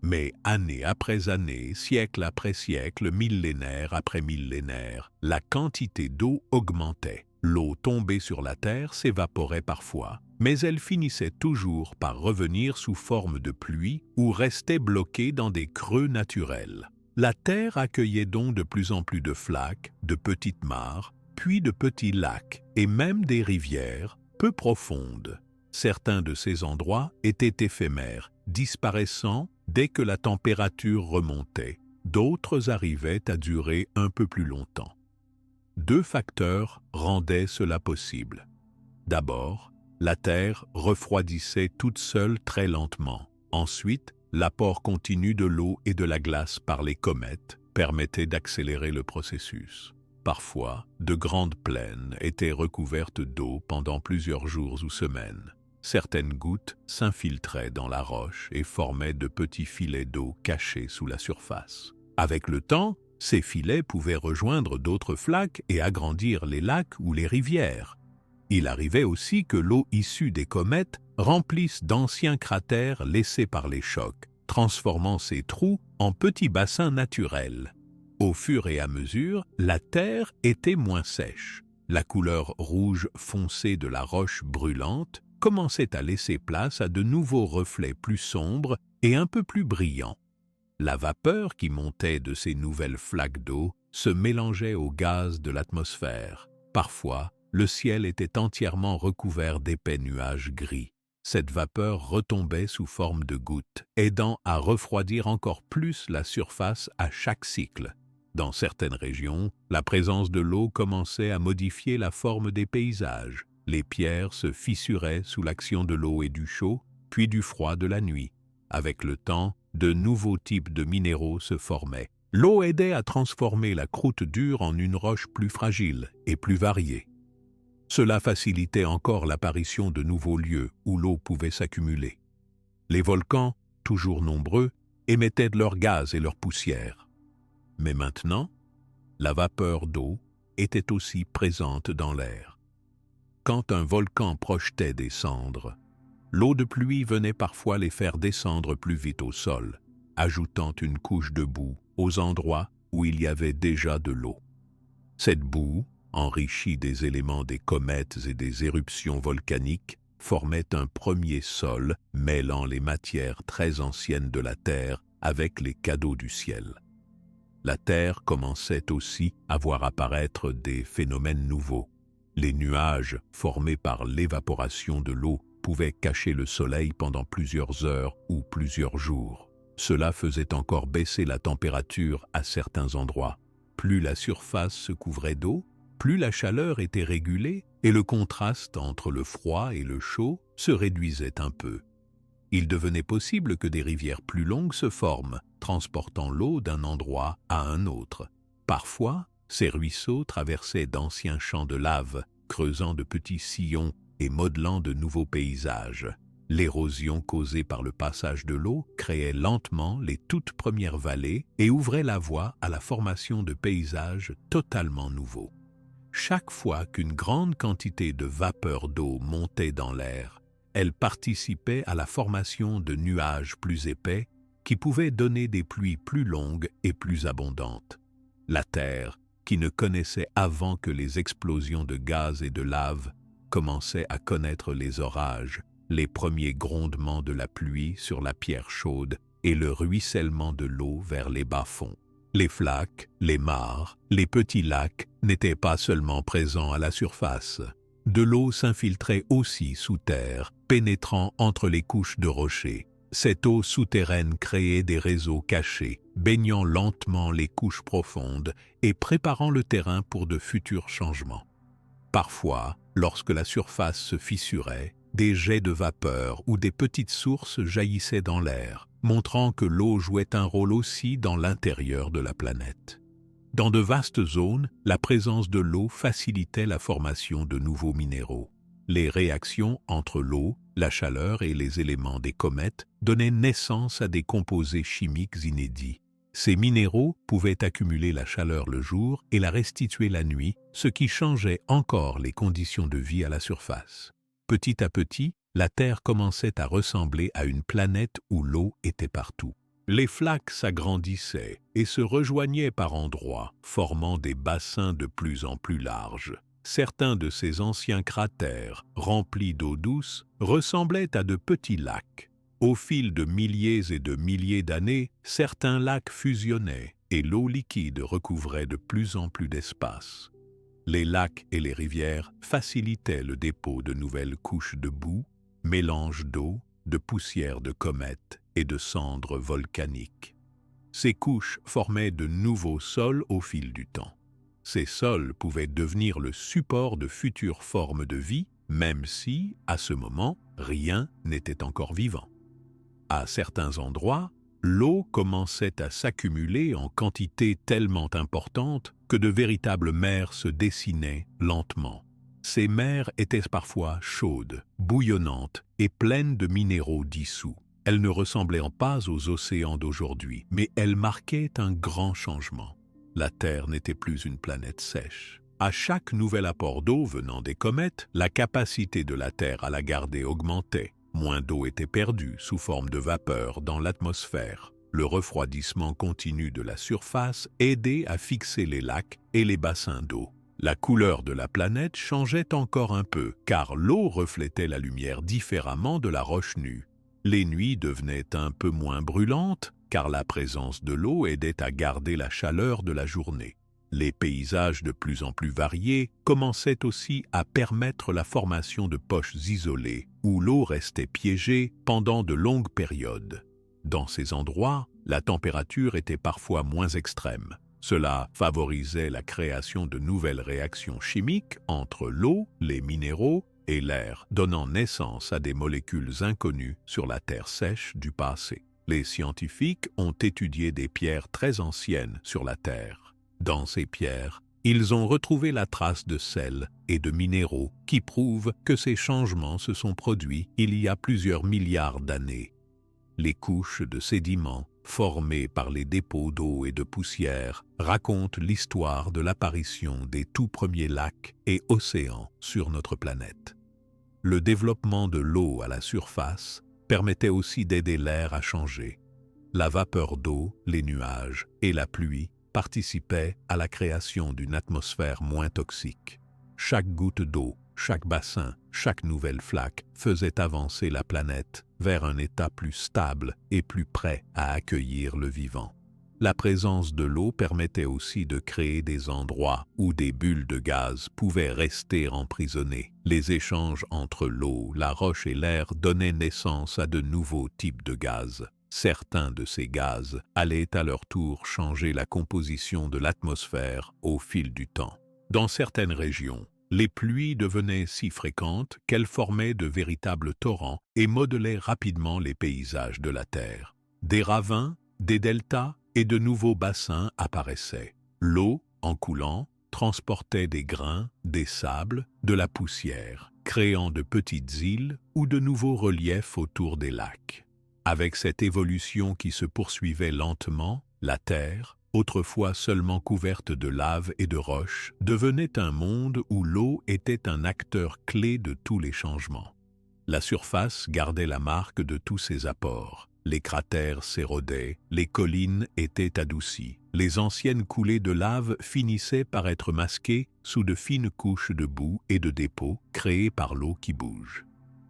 Mais année après année, siècle après siècle, millénaire après millénaire, la quantité d'eau augmentait. L'eau tombée sur la terre s'évaporait parfois, mais elle finissait toujours par revenir sous forme de pluie ou restait bloquée dans des creux naturels. La terre accueillait donc de plus en plus de flaques, de petites mares, puis de petits lacs et même des rivières peu profondes. Certains de ces endroits étaient éphémères, disparaissant dès que la température remontait. D'autres arrivaient à durer un peu plus longtemps. Deux facteurs rendaient cela possible. D'abord, la Terre refroidissait toute seule très lentement. Ensuite, l'apport continu de l'eau et de la glace par les comètes permettait d'accélérer le processus. Parfois, de grandes plaines étaient recouvertes d'eau pendant plusieurs jours ou semaines. Certaines gouttes s'infiltraient dans la roche et formaient de petits filets d'eau cachés sous la surface. Avec le temps, ces filets pouvaient rejoindre d'autres flaques et agrandir les lacs ou les rivières. Il arrivait aussi que l'eau issue des comètes remplisse d'anciens cratères laissés par les chocs, transformant ces trous en petits bassins naturels. Au fur et à mesure, la terre était moins sèche. La couleur rouge foncé de la roche brûlante commençait à laisser place à de nouveaux reflets plus sombres et un peu plus brillants. La vapeur qui montait de ces nouvelles flaques d'eau se mélangeait au gaz de l'atmosphère. Parfois, le ciel était entièrement recouvert d'épais nuages gris. Cette vapeur retombait sous forme de gouttes, aidant à refroidir encore plus la surface à chaque cycle. Dans certaines régions, la présence de l'eau commençait à modifier la forme des paysages. Les pierres se fissuraient sous l'action de l'eau et du chaud, puis du froid de la nuit. Avec le temps, de nouveaux types de minéraux se formaient. L'eau aidait à transformer la croûte dure en une roche plus fragile et plus variée. Cela facilitait encore l'apparition de nouveaux lieux où l'eau pouvait s'accumuler. Les volcans, toujours nombreux, émettaient de leur gaz et leur poussière. Mais maintenant, la vapeur d'eau était aussi présente dans l'air. Quand un volcan projetait des cendres, l'eau de pluie venait parfois les faire descendre plus vite au sol, ajoutant une couche de boue aux endroits où il y avait déjà de l'eau. Cette boue, enrichie des éléments des comètes et des éruptions volcaniques, formait un premier sol mêlant les matières très anciennes de la Terre avec les cadeaux du ciel. La Terre commençait aussi à voir apparaître des phénomènes nouveaux. Les nuages, formés par l'évaporation de l'eau, pouvaient cacher le soleil pendant plusieurs heures ou plusieurs jours. Cela faisait encore baisser la température à certains endroits. Plus la surface se couvrait d'eau, plus la chaleur était régulée et le contraste entre le froid et le chaud se réduisait un peu. Il devenait possible que des rivières plus longues se forment, transportant l'eau d'un endroit à un autre. Parfois, ces ruisseaux traversaient d'anciens champs de lave, creusant de petits sillons et modelant de nouveaux paysages. L'érosion causée par le passage de l'eau créait lentement les toutes premières vallées et ouvrait la voie à la formation de paysages totalement nouveaux. Chaque fois qu'une grande quantité de vapeur d'eau montait dans l'air, elle participait à la formation de nuages plus épais qui pouvaient donner des pluies plus longues et plus abondantes. La Terre, qui ne connaissait avant que les explosions de gaz et de lave, commençait à connaître les orages, les premiers grondements de la pluie sur la pierre chaude et le ruissellement de l'eau vers les bas-fonds. Les flaques, les mares, les petits lacs n'étaient pas seulement présents à la surface. De l'eau s'infiltrait aussi sous terre, pénétrant entre les couches de rochers. Cette eau souterraine créait des réseaux cachés, baignant lentement les couches profondes et préparant le terrain pour de futurs changements. Parfois, lorsque la surface se fissurait, des jets de vapeur ou des petites sources jaillissaient dans l'air, montrant que l'eau jouait un rôle aussi dans l'intérieur de la planète. Dans de vastes zones, la présence de l'eau facilitait la formation de nouveaux minéraux. Les réactions entre l'eau, la chaleur et les éléments des comètes donnaient naissance à des composés chimiques inédits. Ces minéraux pouvaient accumuler la chaleur le jour et la restituer la nuit, ce qui changeait encore les conditions de vie à la surface. Petit à petit, la Terre commençait à ressembler à une planète où l'eau était partout. Les flaques s'agrandissaient et se rejoignaient par endroits, formant des bassins de plus en plus larges. Certains de ces anciens cratères, remplis d'eau douce, ressemblaient à de petits lacs. Au fil de milliers et de milliers d'années, certains lacs fusionnaient et l'eau liquide recouvrait de plus en plus d'espace. Les lacs et les rivières facilitaient le dépôt de nouvelles couches de boue, mélange d'eau, de poussière de comètes et de cendres volcaniques. Ces couches formaient de nouveaux sols au fil du temps. Ces sols pouvaient devenir le support de futures formes de vie, même si, à ce moment, rien n'était encore vivant. À certains endroits, l'eau commençait à s'accumuler en quantité tellement importante que de véritables mers se dessinaient lentement. Ces mers étaient parfois chaudes, bouillonnantes et pleines de minéraux dissous. Elles ne ressemblaient pas aux océans d'aujourd'hui, mais elles marquaient un grand changement. La Terre n'était plus une planète sèche. À chaque nouvel apport d'eau venant des comètes, la capacité de la Terre à la garder augmentait. Moins d'eau était perdue sous forme de vapeur dans l'atmosphère. Le refroidissement continu de la surface aidait à fixer les lacs et les bassins d'eau. La couleur de la planète changeait encore un peu, car l'eau reflétait la lumière différemment de la roche nue. Les nuits devenaient un peu moins brûlantes, car la présence de l'eau aidait à garder la chaleur de la journée. Les paysages de plus en plus variés commençaient aussi à permettre la formation de poches isolées, où l'eau restait piégée pendant de longues périodes. Dans ces endroits, la température était parfois moins extrême. Cela favorisait la création de nouvelles réactions chimiques entre l'eau, les minéraux et l'air, donnant naissance à des molécules inconnues sur la terre sèche du passé. Les scientifiques ont étudié des pierres très anciennes sur la Terre. Dans ces pierres, ils ont retrouvé la trace de sel et de minéraux qui prouvent que ces changements se sont produits il y a plusieurs milliards d'années. Les couches de sédiments formées par les dépôts d'eau et de poussière racontent l'histoire de l'apparition des tout premiers lacs et océans sur notre planète. Le développement de l'eau à la surface permettait aussi d'aider l'air à changer. La vapeur d'eau, les nuages et la pluie participaient à la création d'une atmosphère moins toxique. Chaque goutte d'eau, chaque bassin, chaque nouvelle flaque faisait avancer la planète vers un état plus stable et plus prêt à accueillir le vivant. La présence de l'eau permettait aussi de créer des endroits où des bulles de gaz pouvaient rester emprisonnées. Les échanges entre l'eau, la roche et l'air donnaient naissance à de nouveaux types de gaz. Certains de ces gaz allaient à leur tour changer la composition de l'atmosphère au fil du temps. Dans certaines régions, les pluies devenaient si fréquentes qu'elles formaient de véritables torrents et modelaient rapidement les paysages de la Terre. Des ravins, des deltas et de nouveaux bassins apparaissaient. L'eau, en coulant, transportait des grains, des sables, de la poussière, créant de petites îles ou de nouveaux reliefs autour des lacs. Avec cette évolution qui se poursuivait lentement, la Terre, autrefois seulement couverte de lave et de roches, devenait un monde où l'eau était un acteur clé de tous les changements. La surface gardait la marque de tous ces apports. Les cratères s'érodaient, les collines étaient adoucies. Les anciennes coulées de lave finissaient par être masquées sous de fines couches de boue et de dépôts créées par l'eau qui bouge.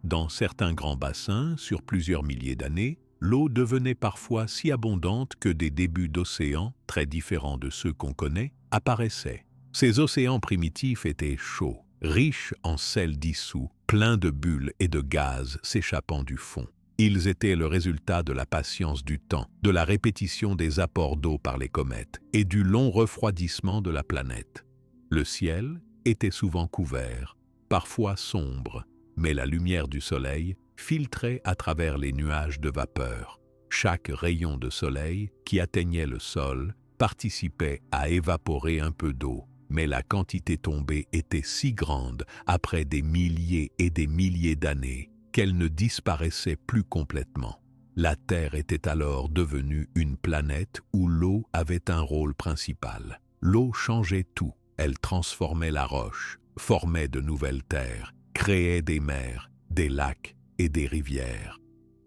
Dans certains grands bassins, sur plusieurs milliers d'années, l'eau devenait parfois si abondante que des débuts d'océans, très différents de ceux qu'on connaît, apparaissaient. Ces océans primitifs étaient chauds, riches en sel dissous, pleins de bulles et de gaz s'échappant du fond. Ils étaient le résultat de la patience du temps, de la répétition des apports d'eau par les comètes et du long refroidissement de la planète. Le ciel était souvent couvert, parfois sombre, mais la lumière du soleil filtrait à travers les nuages de vapeur. Chaque rayon de soleil qui atteignait le sol participait à évaporer un peu d'eau, mais la quantité tombée était si grande après des milliers et des milliers d'années qu'elle ne disparaissait plus complètement. La Terre était alors devenue une planète où l'eau avait un rôle principal. L'eau changeait tout. Elle transformait la roche, formait de nouvelles terres, créait des mers, des lacs et des rivières.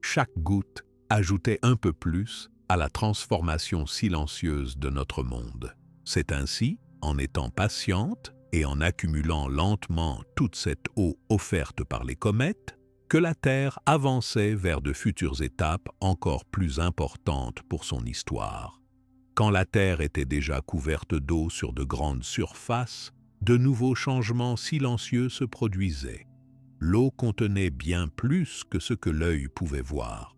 Chaque goutte ajoutait un peu plus à la transformation silencieuse de notre monde. C'est ainsi, en étant patiente et en accumulant lentement toute cette eau offerte par les comètes, que la Terre avançait vers de futures étapes encore plus importantes pour son histoire. Quand la Terre était déjà couverte d'eau sur de grandes surfaces, de nouveaux changements silencieux se produisaient. L'eau contenait bien plus que ce que l'œil pouvait voir.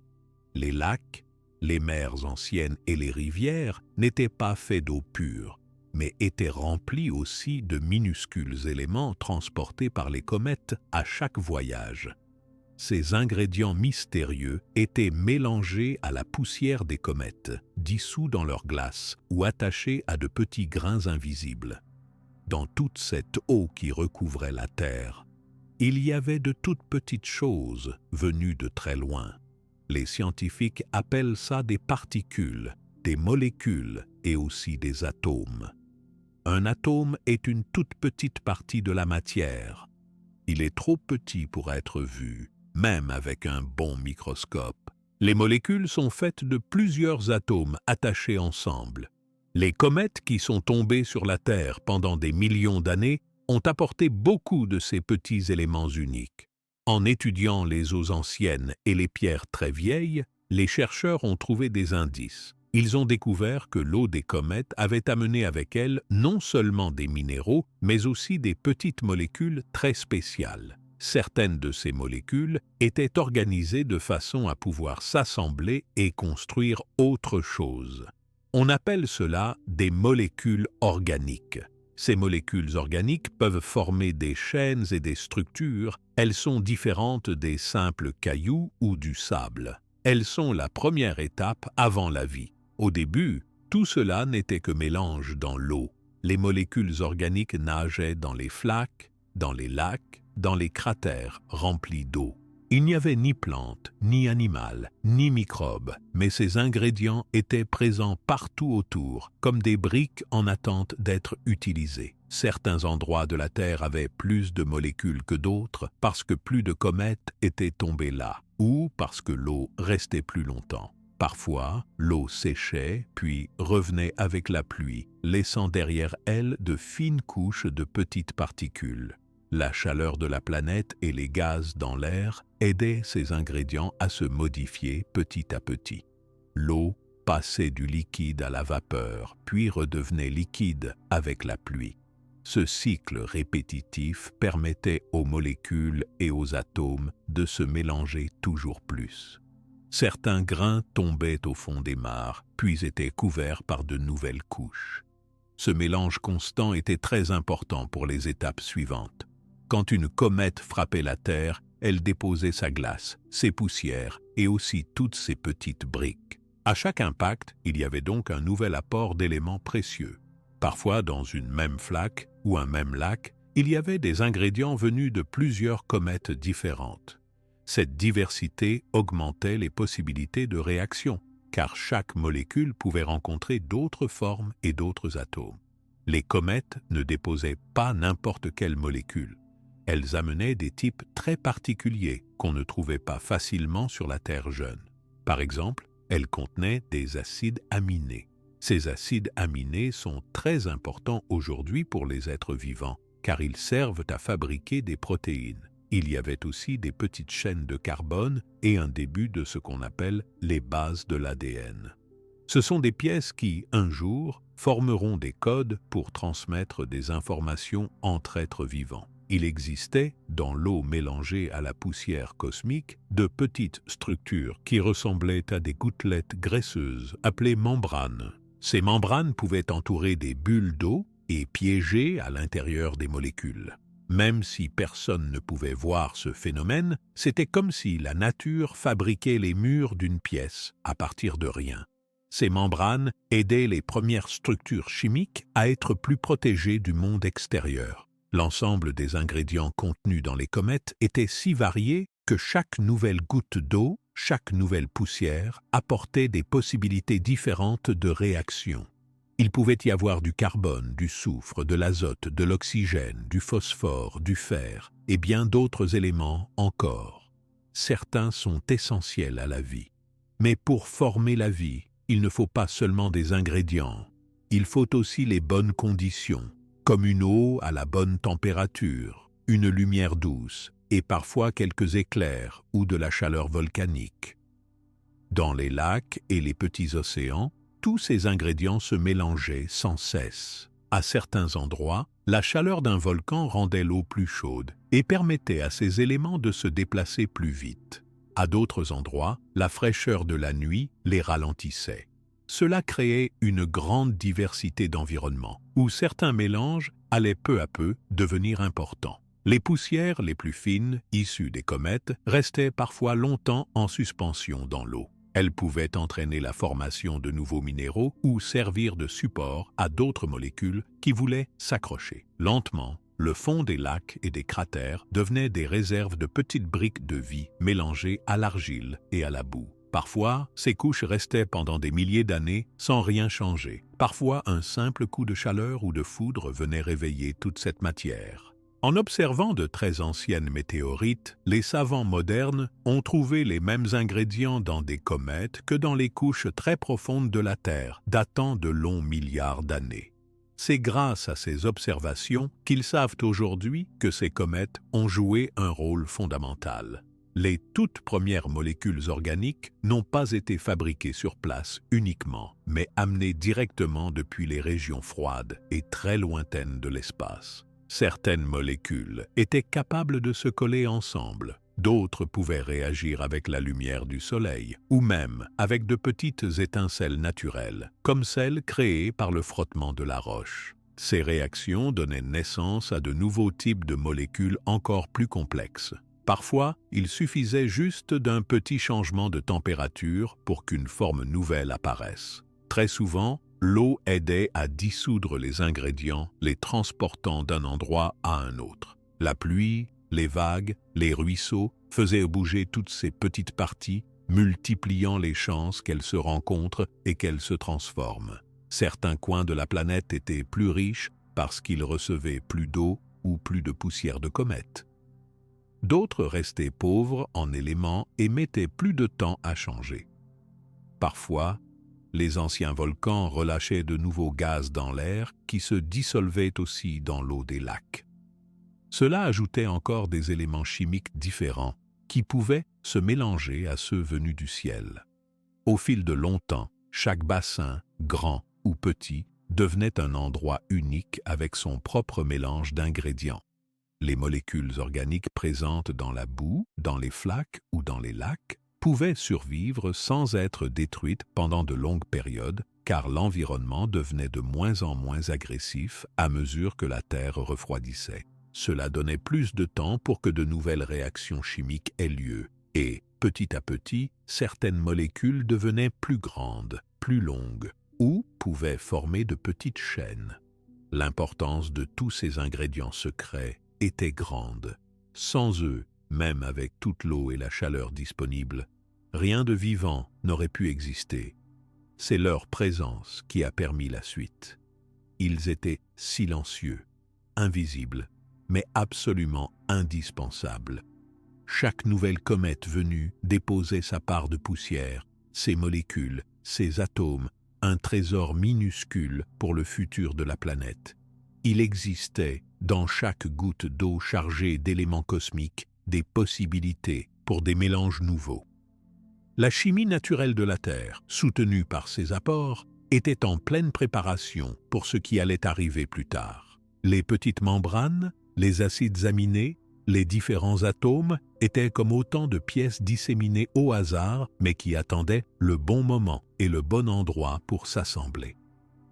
Les lacs, les mers anciennes et les rivières n'étaient pas faits d'eau pure, mais étaient remplis aussi de minuscules éléments transportés par les comètes à chaque voyage. ces ingrédients mystérieux étaient mélangés à la poussière des comètes, dissous dans leur glace ou attachés à de petits grains invisibles. Dans toute cette eau qui recouvrait la Terre, il y avait de toutes petites choses venues de très loin. Les scientifiques appellent ça des particules, des molécules et aussi des atomes. Un atome est une toute petite partie de la matière. Il est trop petit pour être vu, même avec un bon microscope. Les molécules sont faites de plusieurs atomes attachés ensemble. Les comètes qui sont tombées sur la Terre pendant des millions d'années ont apporté beaucoup de ces petits éléments uniques. En étudiant les eaux anciennes et les pierres très vieilles, les chercheurs ont trouvé des indices. Ils ont découvert que l'eau des comètes avait amené avec elle non seulement des minéraux, mais aussi des petites molécules très spéciales. Certaines de ces molécules étaient organisées de façon à pouvoir s'assembler et construire autre chose. On appelle cela des molécules organiques. Ces molécules organiques peuvent former des chaînes et des structures. Elles sont différentes des simples cailloux ou du sable. Elles sont la première étape avant la vie. Au début, tout cela n'était que mélange dans l'eau. Les molécules organiques nageaient dans les flaques, dans les lacs, dans les cratères remplis d'eau. Il n'y avait ni plantes, ni animal, ni microbes, mais ces ingrédients étaient présents partout autour, comme des briques en attente d'être utilisées. Certains endroits de la Terre avaient plus de molécules que d'autres parce que plus de comètes étaient tombées là, ou parce que l'eau restait plus longtemps. Parfois, l'eau séchait, puis revenait avec la pluie, laissant derrière elle de fines couches de petites particules. La chaleur de la planète et les gaz dans l'air aidaient ces ingrédients à se modifier petit à petit. L'eau passait du liquide à la vapeur, puis redevenait liquide avec la pluie. Ce cycle répétitif permettait aux molécules et aux atomes de se mélanger toujours plus. Certains grains tombaient au fond des mares, puis étaient couverts par de nouvelles couches. Ce mélange constant était très important pour les étapes suivantes. Quand une comète frappait la Terre, elle déposait sa glace, ses poussières et aussi toutes ses petites briques. À chaque impact, il y avait donc un nouvel apport d'éléments précieux. Parfois, dans une même flaque ou un même lac, il y avait des ingrédients venus de plusieurs comètes différentes. Cette diversité augmentait les possibilités de réaction, car chaque molécule pouvait rencontrer d'autres formes et d'autres atomes. Les comètes ne déposaient pas n'importe quelle molécule. Elles amenaient des types très particuliers qu'on ne trouvait pas facilement sur la Terre jeune. Par exemple, elles contenaient des acides aminés. Ces acides aminés sont très importants aujourd'hui pour les êtres vivants, car ils servent à fabriquer des protéines. Il y avait aussi des petites chaînes de carbone et un début de ce qu'on appelle les bases de l'ADN. Ce sont des pièces qui, un jour, formeront des codes pour transmettre des informations entre êtres vivants. Il existait, dans l'eau mélangée à la poussière cosmique, de petites structures qui ressemblaient à des gouttelettes graisseuses appelées membranes. Ces membranes pouvaient entourer des bulles d'eau et piéger à l'intérieur des molécules. Même si personne ne pouvait voir ce phénomène, c'était comme si la nature fabriquait les murs d'une pièce à partir de rien. Ces membranes aidaient les premières structures chimiques à être plus protégées du monde extérieur. L'ensemble des ingrédients contenus dans les comètes était si varié que chaque nouvelle goutte d'eau, chaque nouvelle poussière apportait des possibilités différentes de réaction. Il pouvait y avoir du carbone, du soufre, de l'azote, de l'oxygène, du phosphore, du fer et bien d'autres éléments encore. Certains sont essentiels à la vie. Mais pour former la vie, il ne faut pas seulement des ingrédients. Il faut aussi les bonnes conditions, comme une eau à la bonne température, une lumière douce et parfois quelques éclairs ou de la chaleur volcanique. Dans les lacs et les petits océans, tous ces ingrédients se mélangeaient sans cesse. À certains endroits, la chaleur d'un volcan rendait l'eau plus chaude et permettait à ces éléments de se déplacer plus vite. À d'autres endroits, la fraîcheur de la nuit les ralentissait. Cela créait une grande diversité d'environnements, où certains mélanges allaient peu à peu devenir importants. Les poussières les plus fines, issues des comètes, restaient parfois longtemps en suspension dans l'eau. Elles pouvaient entraîner la formation de nouveaux minéraux ou servir de support à d'autres molécules qui voulaient s'accrocher. Lentement, le fond des lacs et des cratères devenait des réserves de petites briques de vie mélangées à l'argile et à la boue. Parfois, ces couches restaient pendant des milliers d'années sans rien changer. Parfois, un simple coup de chaleur ou de foudre venait réveiller toute cette matière. En observant de très anciennes météorites, les savants modernes ont trouvé les mêmes ingrédients dans des comètes que dans les couches très profondes de la Terre, datant de longs milliards d'années. C'est grâce à ces observations qu'ils savent aujourd'hui que ces comètes ont joué un rôle fondamental. Les toutes premières molécules organiques n'ont pas été fabriquées sur place uniquement, mais amenées directement depuis les régions froides et très lointaines de l'espace. Certaines molécules étaient capables de se coller ensemble, d'autres pouvaient réagir avec la lumière du soleil, ou même avec de petites étincelles naturelles, comme celles créées par le frottement de la roche. Ces réactions donnaient naissance à de nouveaux types de molécules encore plus complexes. Parfois, il suffisait juste d'un petit changement de température pour qu'une forme nouvelle apparaisse. Très souvent, l'eau aidait à dissoudre les ingrédients, les transportant d'un endroit à un autre. La pluie, les vagues, les ruisseaux faisaient bouger toutes ces petites parties, multipliant les chances qu'elles se rencontrent et qu'elles se transforment. Certains coins de la planète étaient plus riches parce qu'ils recevaient plus d'eau ou plus de poussière de comète. D'autres restaient pauvres en éléments et mettaient plus de temps à changer. Parfois, les anciens volcans relâchaient de nouveaux gaz dans l'air qui se dissolvaient aussi dans l'eau des lacs. Cela ajoutait encore des éléments chimiques différents qui pouvaient se mélanger à ceux venus du ciel. Au fil de longtemps, chaque bassin, grand ou petit, devenait un endroit unique avec son propre mélange d'ingrédients. Les molécules organiques présentes dans la boue, dans les flaques ou dans les lacs pouvaient survivre sans être détruites pendant de longues périodes, car l'environnement devenait de moins en moins agressif à mesure que la Terre refroidissait. Cela donnait plus de temps pour que de nouvelles réactions chimiques aient lieu, et, petit à petit, certaines molécules devenaient plus grandes, plus longues, ou pouvaient former de petites chaînes. L'importance de tous ces ingrédients secrets était grande. Sans eux, même avec toute l'eau et la chaleur disponibles, rien de vivant n'aurait pu exister. C'est leur présence qui a permis la suite. Ils étaient silencieux, invisibles, mais absolument indispensables. Chaque nouvelle comète venue déposait sa part de poussière, ses molécules, ses atomes, un trésor minuscule pour le futur de la planète. Il existait, dans chaque goutte d'eau chargée d'éléments cosmiques, des possibilités pour des mélanges nouveaux. La chimie naturelle de la Terre, soutenue par ces apports, était en pleine préparation pour ce qui allait arriver plus tard. Les petites membranes, les acides aminés, les différents atomes étaient comme autant de pièces disséminées au hasard, mais qui attendaient le bon moment et le bon endroit pour s'assembler.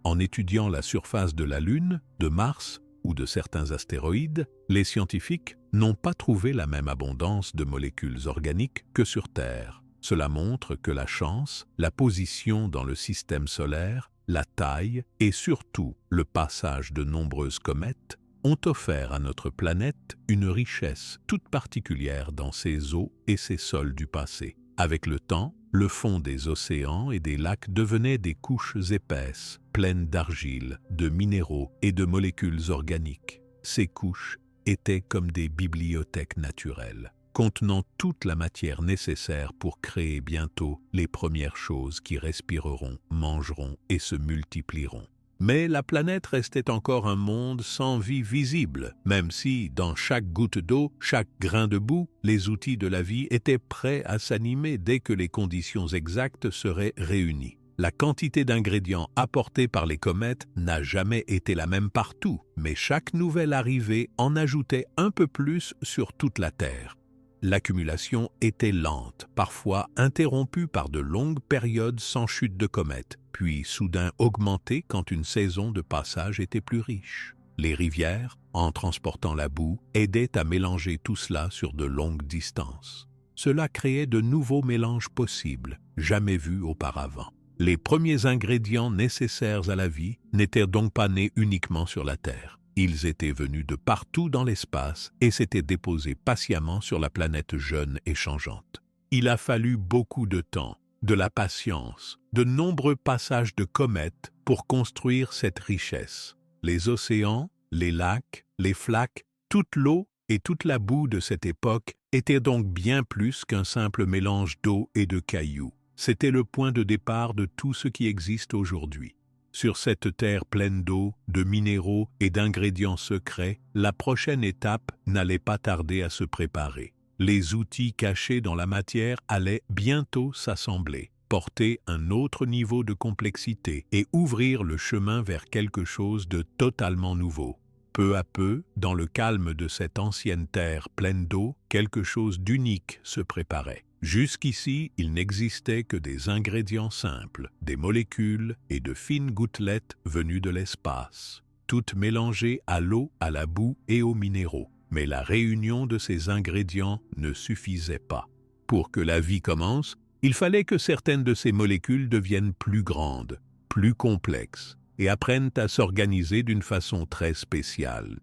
En étudiant la surface de la Lune, de Mars ou de certains astéroïdes, les scientifiques n'ont pas trouvé la même abondance de molécules organiques que sur Terre. Cela montre que la chance, la position dans le système solaire, la taille et surtout le passage de nombreuses comètes ont offert à notre planète une richesse toute particulière dans ses eaux et ses sols du passé. Avec le temps, le fond des océans et des lacs devenait des couches épaisses, pleines d'argile, de minéraux et de molécules organiques. Ces couches étaient comme des bibliothèques naturelles, contenant toute la matière nécessaire pour créer bientôt les premières choses qui respireront, mangeront et se multiplieront. Mais la planète restait encore un monde sans vie visible, même si, dans chaque goutte d'eau, chaque grain de boue, les outils de la vie étaient prêts à s'animer dès que les conditions exactes seraient réunies. La quantité d'ingrédients apportés par les comètes n'a jamais été la même partout, mais chaque nouvelle arrivée en ajoutait un peu plus sur toute la Terre. L'accumulation était lente, parfois interrompue par de longues périodes sans chute de comètes, puis soudain augmentée quand une saison de passage était plus riche. Les rivières, en transportant la boue, aidaient à mélanger tout cela sur de longues distances. Cela créait de nouveaux mélanges possibles, jamais vus auparavant. Les premiers ingrédients nécessaires à la vie n'étaient donc pas nés uniquement sur la Terre. Ils étaient venus de partout dans l'espace et s'étaient déposés patiemment sur la planète jeune et changeante. Il a fallu beaucoup de temps, de la patience, de nombreux passages de comètes pour construire cette richesse. Les océans, les lacs, les flaques, toute l'eau et toute la boue de cette époque étaient donc bien plus qu'un simple mélange d'eau et de cailloux. C'était le point de départ de tout ce qui existe aujourd'hui. Sur cette terre pleine d'eau, de minéraux et d'ingrédients secrets, la prochaine étape n'allait pas tarder à se préparer. Les outils cachés dans la matière allaient bientôt s'assembler, porter un autre niveau de complexité et ouvrir le chemin vers quelque chose de totalement nouveau. Peu à peu, dans le calme de cette ancienne terre pleine d'eau, quelque chose d'unique se préparait. Jusqu'ici, il n'existait que des ingrédients simples, des molécules et de fines gouttelettes venues de l'espace, toutes mélangées à l'eau, à la boue et aux minéraux. Mais la réunion de ces ingrédients ne suffisait pas. Pour que la vie commence, il fallait que certaines de ces molécules deviennent plus grandes, plus complexes, et apprennent à s'organiser d'une façon très spéciale.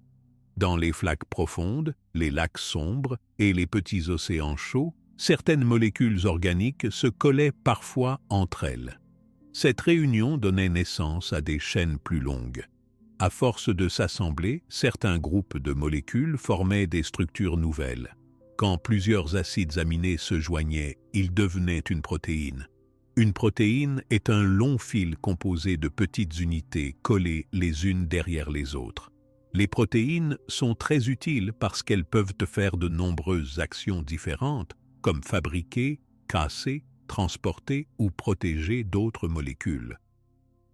Dans les flaques profondes, les lacs sombres et les petits océans chauds, certaines molécules organiques se collaient parfois entre elles. Cette réunion donnait naissance à des chaînes plus longues. À force de s'assembler, certains groupes de molécules formaient des structures nouvelles. Quand plusieurs acides aminés se joignaient, ils devenaient une protéine. Une protéine est un long fil composé de petites unités collées les unes derrière les autres. Les protéines sont très utiles parce qu'elles peuvent faire de nombreuses actions différentes, comme fabriquer, casser, transporter ou protéger d'autres molécules.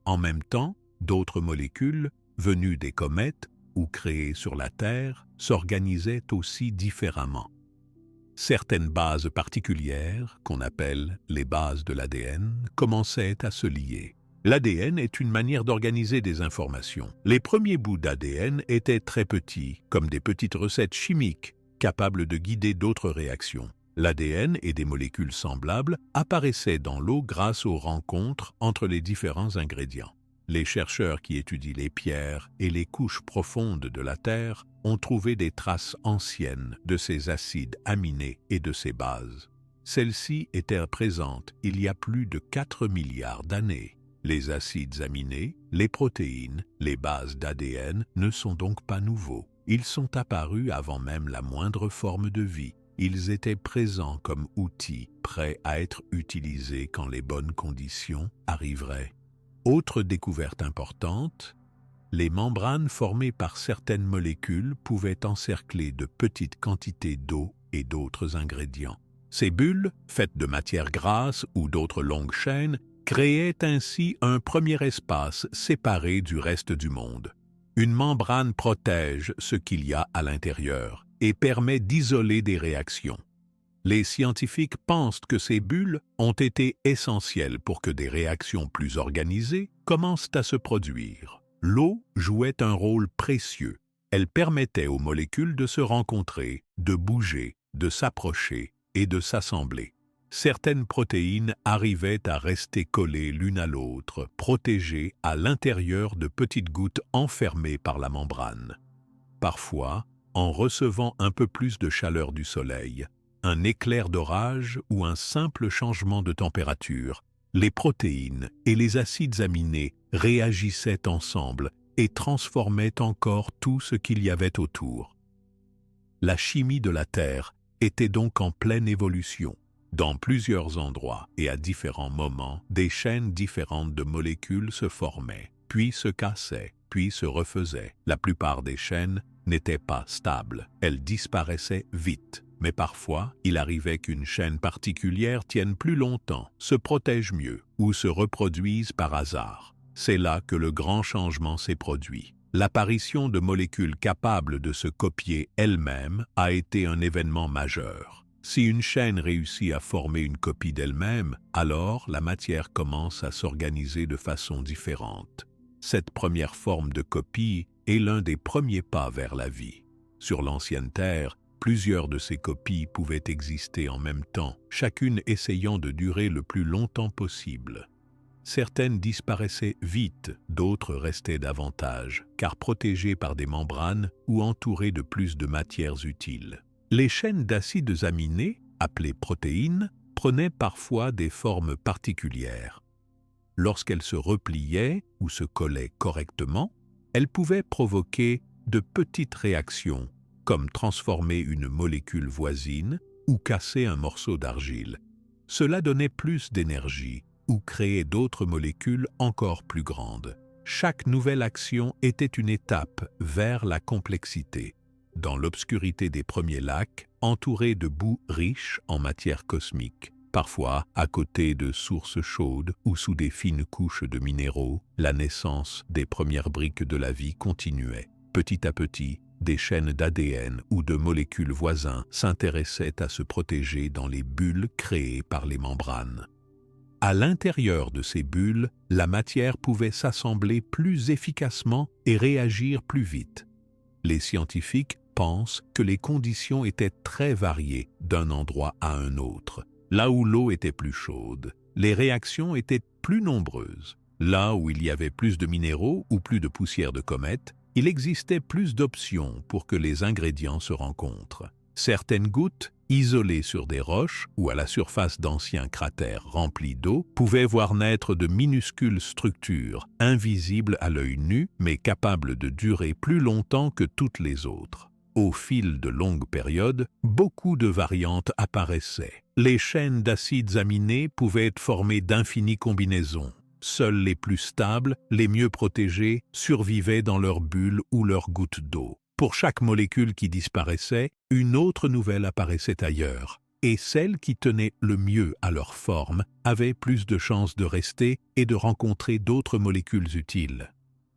En même temps, d'autres molécules, venues des comètes ou créées sur la Terre, s'organisaient aussi différemment. Certaines bases particulières, qu'on appelle les bases de l'ADN, commençaient à se lier. L'ADN est une manière d'organiser des informations. Les premiers bouts d'ADN étaient très petits, comme des petites recettes chimiques, capables de guider d'autres réactions. L'ADN et des molécules semblables apparaissaient dans l'eau grâce aux rencontres entre les différents ingrédients. Les chercheurs qui étudient les pierres et les couches profondes de la Terre ont trouvé des traces anciennes de ces acides aminés et de ces bases. Celles-ci étaient présentes il y a plus de 4 milliards d'années. Les acides aminés, les protéines, les bases d'ADN ne sont donc pas nouveaux. Ils sont apparus avant même la moindre forme de vie. Ils étaient présents comme outils, prêts à être utilisés quand les bonnes conditions arriveraient. Autre découverte importante, les membranes formées par certaines molécules pouvaient encercler de petites quantités d'eau et d'autres ingrédients. Ces bulles, faites de matière grasse ou d'autres longues chaînes, créaient ainsi un premier espace séparé du reste du monde. Une membrane protège ce qu'il y a à l'intérieur et permet d'isoler des réactions. Les scientifiques pensent que ces bulles ont été essentielles pour que des réactions plus organisées commencent à se produire. L'eau jouait un rôle précieux. Elle permettait aux molécules de se rencontrer, de bouger, de s'approcher et de s'assembler. Certaines protéines arrivaient à rester collées l'une à l'autre, protégées à l'intérieur de petites gouttes enfermées par la membrane. Parfois, en recevant un peu plus de chaleur du soleil, un éclair d'orage ou un simple changement de température, les protéines et les acides aminés réagissaient ensemble et transformaient encore tout ce qu'il y avait autour. La chimie de la Terre était donc en pleine évolution. Dans plusieurs endroits et à différents moments, des chaînes différentes de molécules se formaient, puis se cassaient, puis se refaisaient. La plupart des chaînes n'étaient pas stables, elles disparaissaient vite. Mais parfois, il arrivait qu'une chaîne particulière tienne plus longtemps, se protège mieux ou se reproduise par hasard. C'est là que le grand changement s'est produit. L'apparition de molécules capables de se copier elles-mêmes a été un événement majeur. Si une chaîne réussit à former une copie d'elle-même, alors la matière commence à s'organiser de façon différente. Cette première forme de copie est l'un des premiers pas vers la vie. Sur l'ancienne Terre, plusieurs de ces copies pouvaient exister en même temps, chacune essayant de durer le plus longtemps possible. Certaines disparaissaient vite, d'autres restaient davantage, car protégées par des membranes ou entourées de plus de matières utiles. Les chaînes d'acides aminés, appelées protéines, prenaient parfois des formes particulières. Lorsqu'elles se repliaient ou se collaient correctement, elles pouvaient provoquer de petites réactions, comme transformer une molécule voisine ou casser un morceau d'argile. Cela donnait plus d'énergie ou créait d'autres molécules encore plus grandes. Chaque nouvelle action était une étape vers la complexité. Dans l'obscurité des premiers lacs, entourés de boue riche en matière cosmique, parfois à côté de sources chaudes ou sous des fines couches de minéraux, la naissance des premières briques de la vie continuait. Petit à petit, des chaînes d'ADN ou de molécules voisins s'intéressaient à se protéger dans les bulles créées par les membranes. À l'intérieur de ces bulles, la matière pouvait s'assembler plus efficacement et réagir plus vite. Les scientifiques pensent que les conditions étaient très variées d'un endroit à un autre. Là où l'eau était plus chaude, les réactions étaient plus nombreuses. Là où il y avait plus de minéraux ou plus de poussière de comète, il existait plus d'options pour que les ingrédients se rencontrent. Certaines gouttes, isolées sur des roches ou à la surface d'anciens cratères remplis d'eau, pouvaient voir naître de minuscules structures, invisibles à l'œil nu, mais capables de durer plus longtemps que toutes les autres. Au fil de longues périodes, beaucoup de variantes apparaissaient. Les chaînes d'acides aminés pouvaient être formées d'infinies combinaisons. Seuls les plus stables, les mieux protégés, survivaient dans leurs bulles ou leurs gouttes d'eau. Pour chaque molécule qui disparaissait, une autre nouvelle apparaissait ailleurs, et celles qui tenaient le mieux à leur forme avaient plus de chances de rester et de rencontrer d'autres molécules utiles.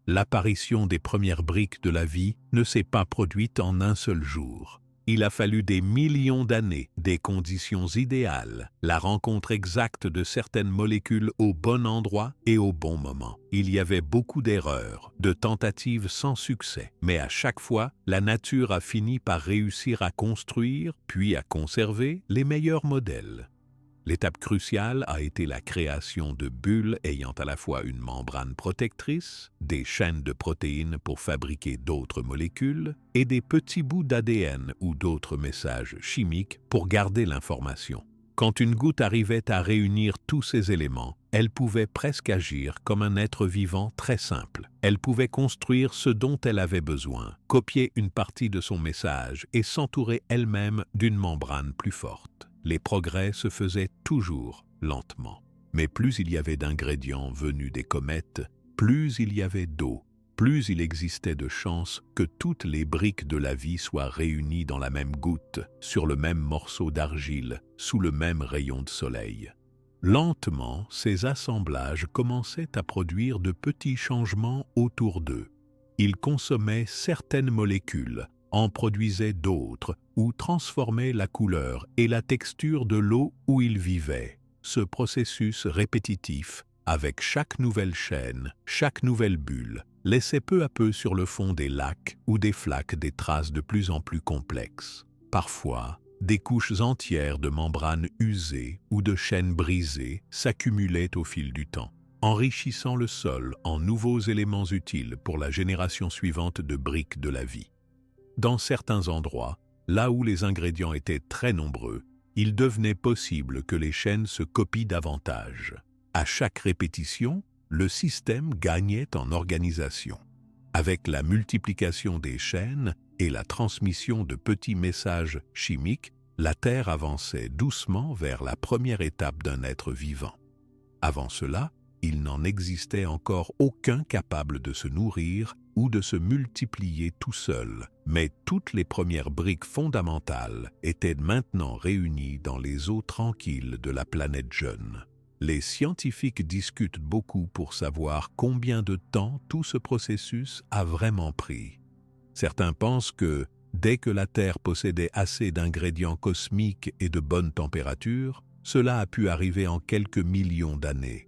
L'apparition des premières briques de la vie ne s'est pas produite en un seul jour. Il a fallu des millions d'années, des conditions idéales, la rencontre exacte de certaines molécules au bon endroit et au bon moment. Il y avait beaucoup d'erreurs, de tentatives sans succès, mais à chaque fois, la nature a fini par réussir à construire, puis à conserver les meilleurs modèles. L'étape cruciale a été la création de bulles ayant à la fois une membrane protectrice, des chaînes de protéines pour fabriquer d'autres molécules et des petits bouts d'ADN ou d'autres messages chimiques pour garder l'information. Quand une goutte arrivait à réunir tous ces éléments, elle pouvait presque agir comme un être vivant très simple. Elle pouvait construire ce dont elle avait besoin, copier une partie de son message et s'entourer elle-même d'une membrane plus forte. Les progrès se faisaient toujours lentement. Mais plus il y avait d'ingrédients venus des comètes, plus il y avait d'eau, plus il existait de chances que toutes les briques de la vie soient réunies dans la même goutte, sur le même morceau d'argile, sous le même rayon de soleil. Lentement, ces assemblages commençaient à produire de petits changements autour d'eux. Ils consommaient certaines molécules, en produisaient d'autres ou transformaient la couleur et la texture de l'eau où ils vivaient. Ce processus répétitif, avec chaque nouvelle chaîne, chaque nouvelle bulle, laissait peu à peu sur le fond des lacs ou des flaques des traces de plus en plus complexes. Parfois, des couches entières de membranes usées ou de chaînes brisées s'accumulaient au fil du temps, enrichissant le sol en nouveaux éléments utiles pour la génération suivante de briques de la vie. Dans certains endroits, là où les ingrédients étaient très nombreux, il devenait possible que les chaînes se copient davantage. À chaque répétition, le système gagnait en organisation. Avec la multiplication des chaînes et la transmission de petits messages chimiques, la Terre avançait doucement vers la première étape d'un être vivant. Avant cela, il n'en existait encore aucun capable de se nourrir ou de se multiplier tout seul, mais toutes les premières briques fondamentales étaient maintenant réunies dans les eaux tranquilles de la planète jeune. Les scientifiques discutent beaucoup pour savoir combien de temps tout ce processus a vraiment pris. Certains pensent que, dès que la Terre possédait assez d'ingrédients cosmiques et de bonne température, cela a pu arriver en quelques millions d'années.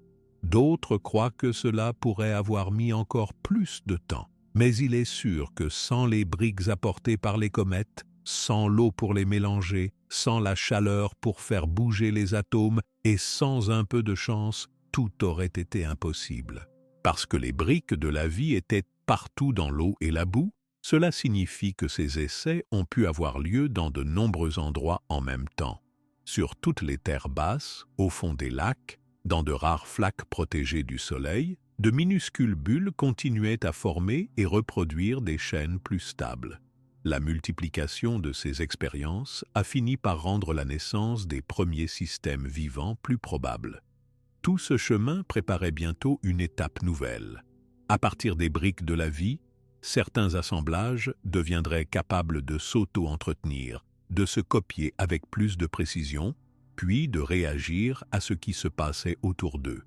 D'autres croient que cela pourrait avoir mis encore plus de temps. Mais il est sûr que sans les briques apportées par les comètes, sans l'eau pour les mélanger, sans la chaleur pour faire bouger les atomes et sans un peu de chance, tout aurait été impossible. Parce que les briques de la vie étaient partout dans l'eau et la boue, cela signifie que ces essais ont pu avoir lieu dans de nombreux endroits en même temps. Sur toutes les terres basses, au fond des lacs, dans de rares flaques protégées du soleil, de minuscules bulles continuaient à former et reproduire des chaînes plus stables. La multiplication de ces expériences a fini par rendre la naissance des premiers systèmes vivants plus probable. Tout ce chemin préparait bientôt une étape nouvelle. À partir des briques de la vie, certains assemblages deviendraient capables de s'auto-entretenir, de se copier avec plus de précision, puis de réagir à ce qui se passait autour d'eux.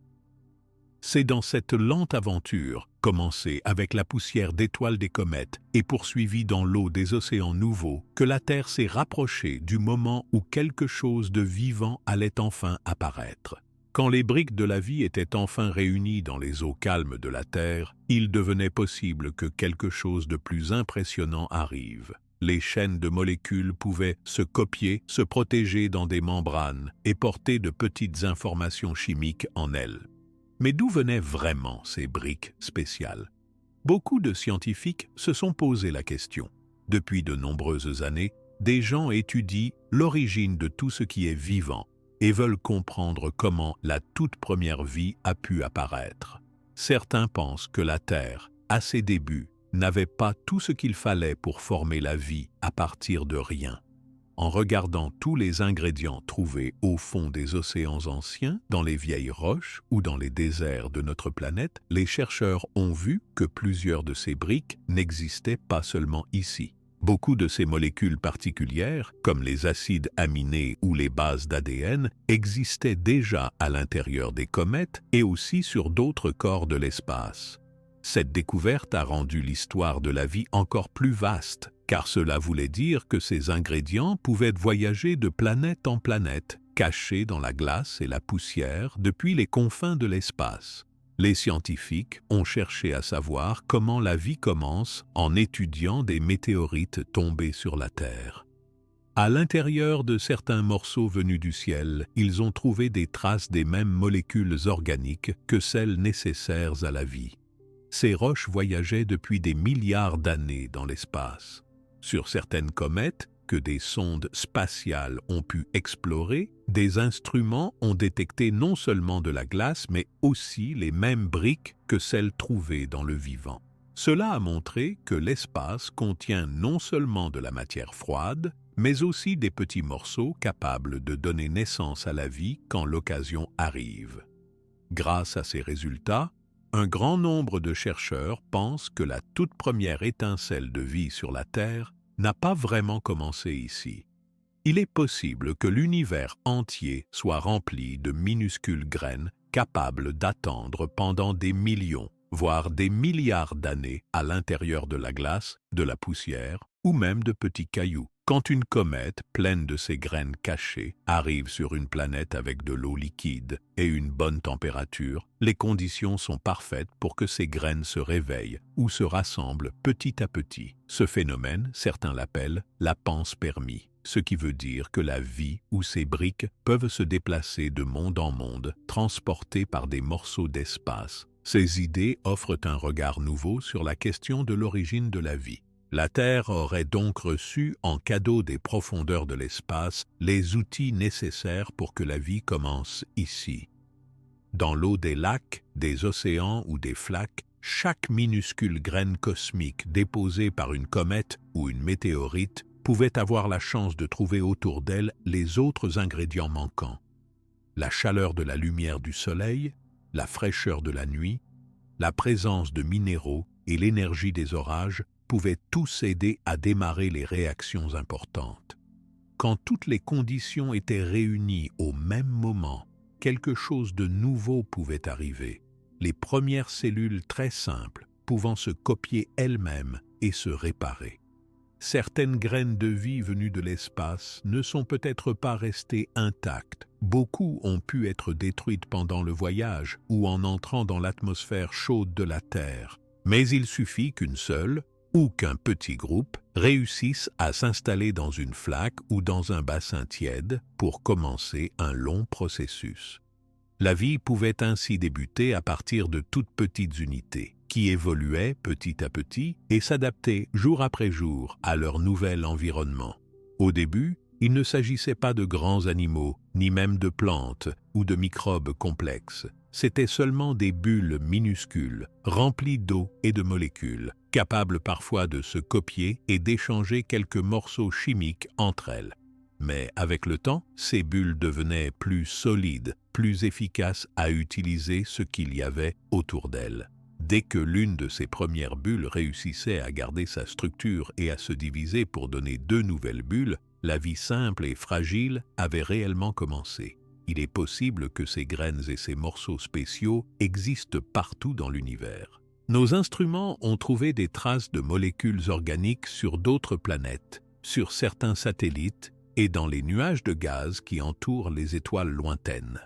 C'est dans cette lente aventure, commencée avec la poussière d'étoiles des comètes et poursuivie dans l'eau des océans nouveaux, que la Terre s'est rapprochée du moment où quelque chose de vivant allait enfin apparaître. Quand les briques de la vie étaient enfin réunies dans les eaux calmes de la Terre, il devenait possible que quelque chose de plus impressionnant arrive. Les chaînes de molécules pouvaient se copier, se protéger dans des membranes et porter de petites informations chimiques en elles. Mais d'où venaient vraiment ces briques spéciales? Beaucoup de scientifiques se sont posé la question. Depuis de nombreuses années, des gens étudient l'origine de tout ce qui est vivant et veulent comprendre comment la toute première vie a pu apparaître. Certains pensent que la Terre, à ses débuts, n'avait pas tout ce qu'il fallait pour former la vie à partir de rien. En regardant tous les ingrédients trouvés au fond des océans anciens, dans les vieilles roches ou dans les déserts de notre planète, les chercheurs ont vu que plusieurs de ces briques n'existaient pas seulement ici. Beaucoup de ces molécules particulières, comme les acides aminés ou les bases d'ADN, existaient déjà à l'intérieur des comètes et aussi sur d'autres corps de l'espace. Cette découverte a rendu l'histoire de la vie encore plus vaste, car cela voulait dire que ces ingrédients pouvaient voyager de planète en planète, cachés dans la glace et la poussière depuis les confins de l'espace. Les scientifiques ont cherché à savoir comment la vie commence en étudiant des météorites tombés sur la Terre. À l'intérieur de certains morceaux venus du ciel, ils ont trouvé des traces des mêmes molécules organiques que celles nécessaires à la vie. Ces roches voyageaient depuis des milliards d'années dans l'espace. Sur certaines comètes, que des sondes spatiales ont pu explorer, des instruments ont détecté non seulement de la glace, mais aussi les mêmes briques que celles trouvées dans le vivant. Cela a montré que l'espace contient non seulement de la matière froide, mais aussi des petits morceaux capables de donner naissance à la vie quand l'occasion arrive. Grâce à ces résultats, un grand nombre de chercheurs pensent que la toute première étincelle de vie sur la Terre n'a pas vraiment commencé ici. Il est possible que l'univers entier soit rempli de minuscules graines capables d'attendre pendant des millions, voire des milliards d'années à l'intérieur de la glace, de la poussière ou même de petits cailloux. Quand une comète pleine de ces graines cachées arrive sur une planète avec de l'eau liquide et une bonne température, les conditions sont parfaites pour que ces graines se réveillent ou se rassemblent petit à petit. Ce phénomène, certains l'appellent la panspermie, ce qui veut dire que la vie ou ses briques peuvent se déplacer de monde en monde, transportées par des morceaux d'espace. Ces idées offrent un regard nouveau sur la question de l'origine de la vie. La Terre aurait donc reçu en cadeau des profondeurs de l'espace les outils nécessaires pour que la vie commence ici. Dans l'eau des lacs, des océans ou des flaques, chaque minuscule graine cosmique déposée par une comète ou une météorite pouvait avoir la chance de trouver autour d'elle les autres ingrédients manquants. La chaleur de la lumière du soleil, la fraîcheur de la nuit, la présence de minéraux et l'énergie des orages pouvaient tous aider à démarrer les réactions importantes. Quand toutes les conditions étaient réunies au même moment, quelque chose de nouveau pouvait arriver. Les premières cellules très simples pouvant se copier elles-mêmes et se réparer. certaines graines de vie venues de l'espace ne sont peut-être pas restées intactes. Beaucoup ont pu être détruites pendant le voyage ou en entrant dans l'atmosphère chaude de la Terre. Mais il suffit qu'une seule ou qu'un petit groupe réussisse à s'installer dans une flaque ou dans un bassin tiède pour commencer un long processus. La vie pouvait ainsi débuter à partir de toutes petites unités, qui évoluaient petit à petit et s'adaptaient jour après jour à leur nouvel environnement. Au début, il ne s'agissait pas de grands animaux, ni même de plantes ou de microbes complexes. C'étaient seulement des bulles minuscules, remplies d'eau et de molécules, capables parfois de se copier et d'échanger quelques morceaux chimiques entre elles. Mais avec le temps, ces bulles devenaient plus solides, plus efficaces à utiliser ce qu'il y avait autour d'elles. Dès que l'une de ces premières bulles réussissait à garder sa structure et à se diviser pour donner 2 nouvelles bulles, la vie simple et fragile avait réellement commencé. Il est possible que ces graines et ces morceaux spéciaux existent partout dans l'univers. Nos instruments ont trouvé des traces de molécules organiques sur d'autres planètes, sur certains satellites et dans les nuages de gaz qui entourent les étoiles lointaines.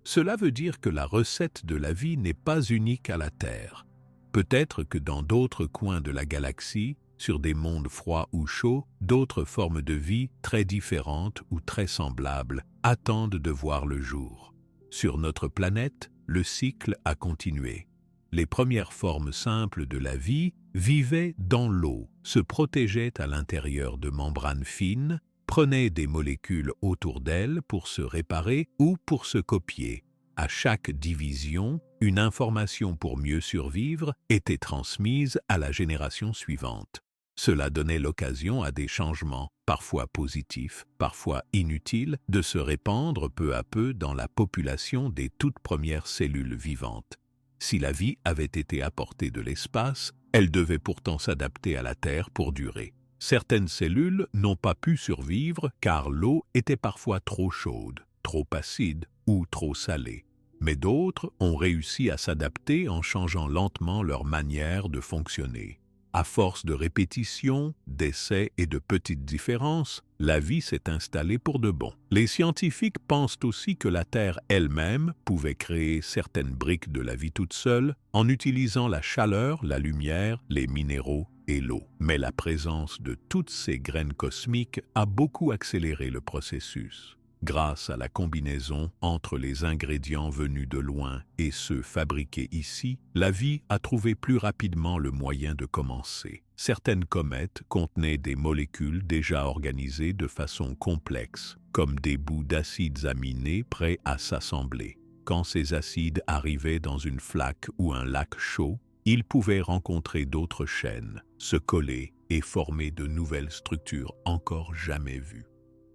Cela veut dire que la recette de la vie n'est pas unique à la Terre. Peut-être que dans d'autres coins de la galaxie, sur des mondes froids ou chauds, d'autres formes de vie très différentes ou très semblables attendent de voir le jour. Sur notre planète, le cycle a continué. Les premières formes simples de la vie vivaient dans l'eau, se protégeaient à l'intérieur de membranes fines, prenaient des molécules autour d'elles pour se réparer ou pour se copier. À chaque division, une information pour mieux survivre était transmise à la génération suivante. Cela donnait l'occasion à des changements, parfois positifs, parfois inutiles, de se répandre peu à peu dans la population des toutes premières cellules vivantes. Si la vie avait été apportée de l'espace, elle devait pourtant s'adapter à la Terre pour durer. Certaines cellules n'ont pas pu survivre car l'eau était parfois trop chaude, trop acide ou trop salée. Mais d'autres ont réussi à s'adapter en changeant lentement leur manière de fonctionner. À force de répétitions, d'essais et de petites différences, la vie s'est installée pour de bon. Les scientifiques pensent aussi que la Terre elle-même pouvait créer certaines briques de la vie toute seule en utilisant la chaleur, la lumière, les minéraux et l'eau. Mais la présence de toutes ces graines cosmiques a beaucoup accéléré le processus. Grâce à la combinaison entre les ingrédients venus de loin et ceux fabriqués ici, la vie a trouvé plus rapidement le moyen de commencer. Certaines comètes contenaient des molécules déjà organisées de façon complexe, comme des bouts d'acides aminés prêts à s'assembler. Quand ces acides arrivaient dans une flaque ou un lac chaud, ils pouvaient rencontrer d'autres chaînes, se coller et former de nouvelles structures encore jamais vues.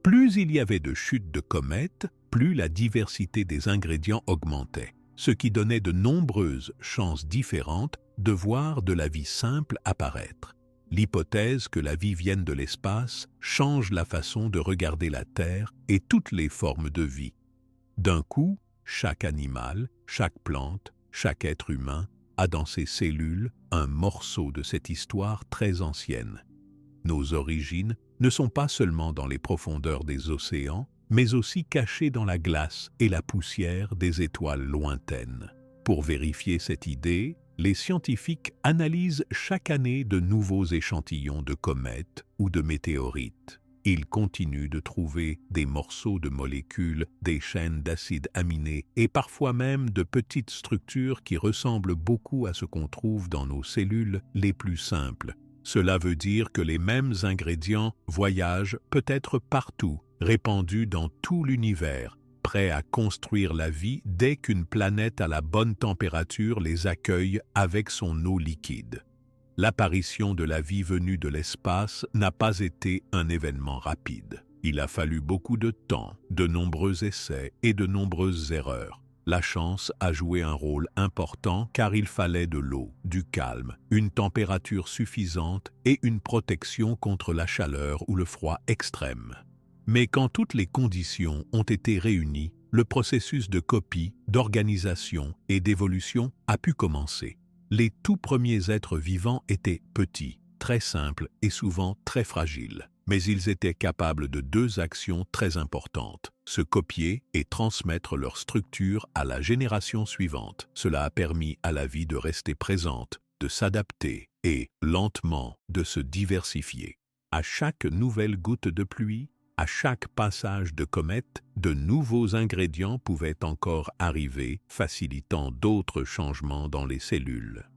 Plus il y avait de chutes de comètes, plus la diversité des ingrédients augmentait, ce qui donnait de nombreuses chances différentes de voir de la vie simple apparaître. L'hypothèse que la vie vienne de l'espace change la façon de regarder la Terre et toutes les formes de vie. D'un coup, chaque animal, chaque plante, chaque être humain a dans ses cellules un morceau de cette histoire très ancienne. Nos origines ne sont pas seulement dans les profondeurs des océans, mais aussi cachées dans la glace et la poussière des étoiles lointaines. Pour vérifier cette idée, les scientifiques analysent chaque année de nouveaux échantillons de comètes ou de météorites. Ils continuent de trouver des morceaux de molécules, des chaînes d'acides aminés et parfois même de petites structures qui ressemblent beaucoup à ce qu'on trouve dans nos cellules les plus simples. Cela veut dire que les mêmes ingrédients voyagent peut-être partout, répandus dans tout l'univers, prêts à construire la vie dès qu'une planète à la bonne température les accueille avec son eau liquide. L'apparition de la vie venue de l'espace n'a pas été un événement rapide. Il a fallu beaucoup de temps, de nombreux essais et de nombreuses erreurs. La chance a joué un rôle important car il fallait de l'eau, du calme, une température suffisante et une protection contre la chaleur ou le froid extrême. Mais quand toutes les conditions ont été réunies, le processus de copie, d'organisation et d'évolution a pu commencer. Les tout premiers êtres vivants étaient petits, très simples et souvent très fragiles. Mais ils étaient capables de deux actions très importantes, se copier et transmettre leur structure à la génération suivante. Cela a permis à la vie de rester présente, de s'adapter et, lentement, de se diversifier. À chaque nouvelle goutte de pluie, à chaque passage de comète, de nouveaux ingrédients pouvaient encore arriver, facilitant d'autres changements dans les cellules.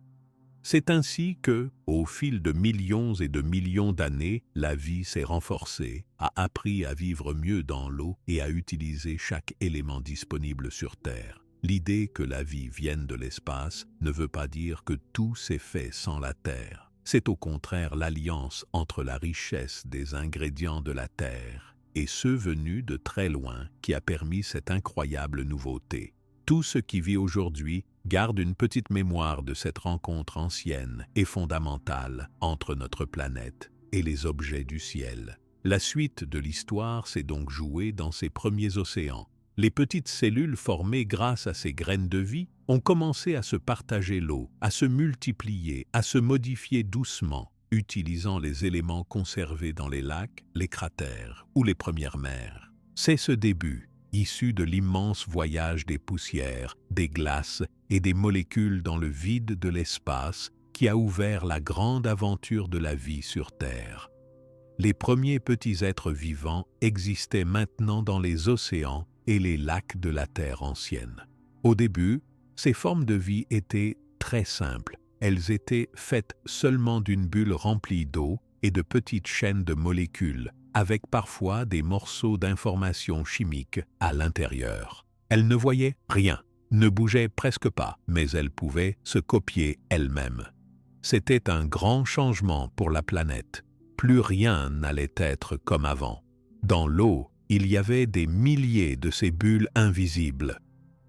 C'est ainsi que, au fil de millions et de millions d'années, la vie s'est renforcée, a appris à vivre mieux dans l'eau et à utiliser chaque élément disponible sur Terre. L'idée que la vie vienne de l'espace ne veut pas dire que tout s'est fait sans la Terre. C'est au contraire l'alliance entre la richesse des ingrédients de la Terre et ceux venus de très loin qui a permis cette incroyable nouveauté. Tout ce qui vit aujourd'hui garde une petite mémoire de cette rencontre ancienne et fondamentale entre notre planète et les objets du ciel. La suite de l'histoire s'est donc jouée dans ces premiers océans. Les petites cellules formées grâce à ces graines de vie ont commencé à se partager l'eau, à se multiplier, à se modifier doucement, utilisant les éléments conservés dans les lacs, les cratères ou les premières mers. C'est ce début, issu de l'immense voyage des poussières, des glaces et des molécules dans le vide de l'espace, qui a ouvert la grande aventure de la vie sur Terre. Les premiers petits êtres vivants existaient maintenant dans les océans et les lacs de la Terre ancienne. Au début, ces formes de vie étaient très simples. Elles étaient faites seulement d'une bulle remplie d'eau et de petites chaînes de molécules, avec parfois des morceaux d'informations chimiques à l'intérieur. Elles ne voyaient rien, ne bougeaient presque pas, mais elles pouvaient se copier elles-mêmes. C'était un grand changement pour la planète. Plus rien n'allait être comme avant. Dans l'eau, il y avait des milliers de ces bulles invisibles.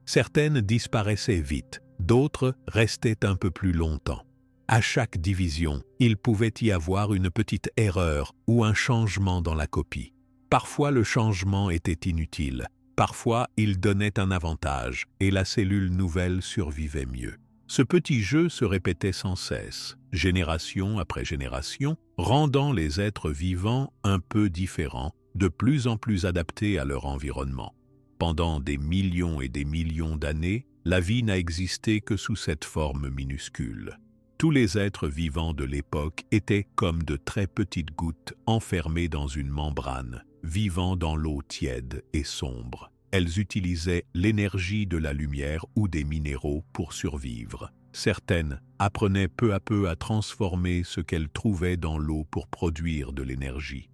Certaines disparaissaient vite, d'autres restaient un peu plus longtemps. À chaque division, il pouvait y avoir une petite erreur ou un changement dans la copie. Parfois le changement était inutile, parfois il donnait un avantage et la cellule nouvelle survivait mieux. Ce petit jeu se répétait sans cesse, génération après génération, rendant les êtres vivants un peu différents, de plus en plus adaptés à leur environnement. Pendant des millions et des millions d'années, la vie n'a existé que sous cette forme minuscule. Tous les êtres vivants de l'époque étaient comme de très petites gouttes enfermées dans une membrane, vivant dans l'eau tiède et sombre. Elles utilisaient l'énergie de la lumière ou des minéraux pour survivre. Certaines apprenaient peu à peu à transformer ce qu'elles trouvaient dans l'eau pour produire de l'énergie.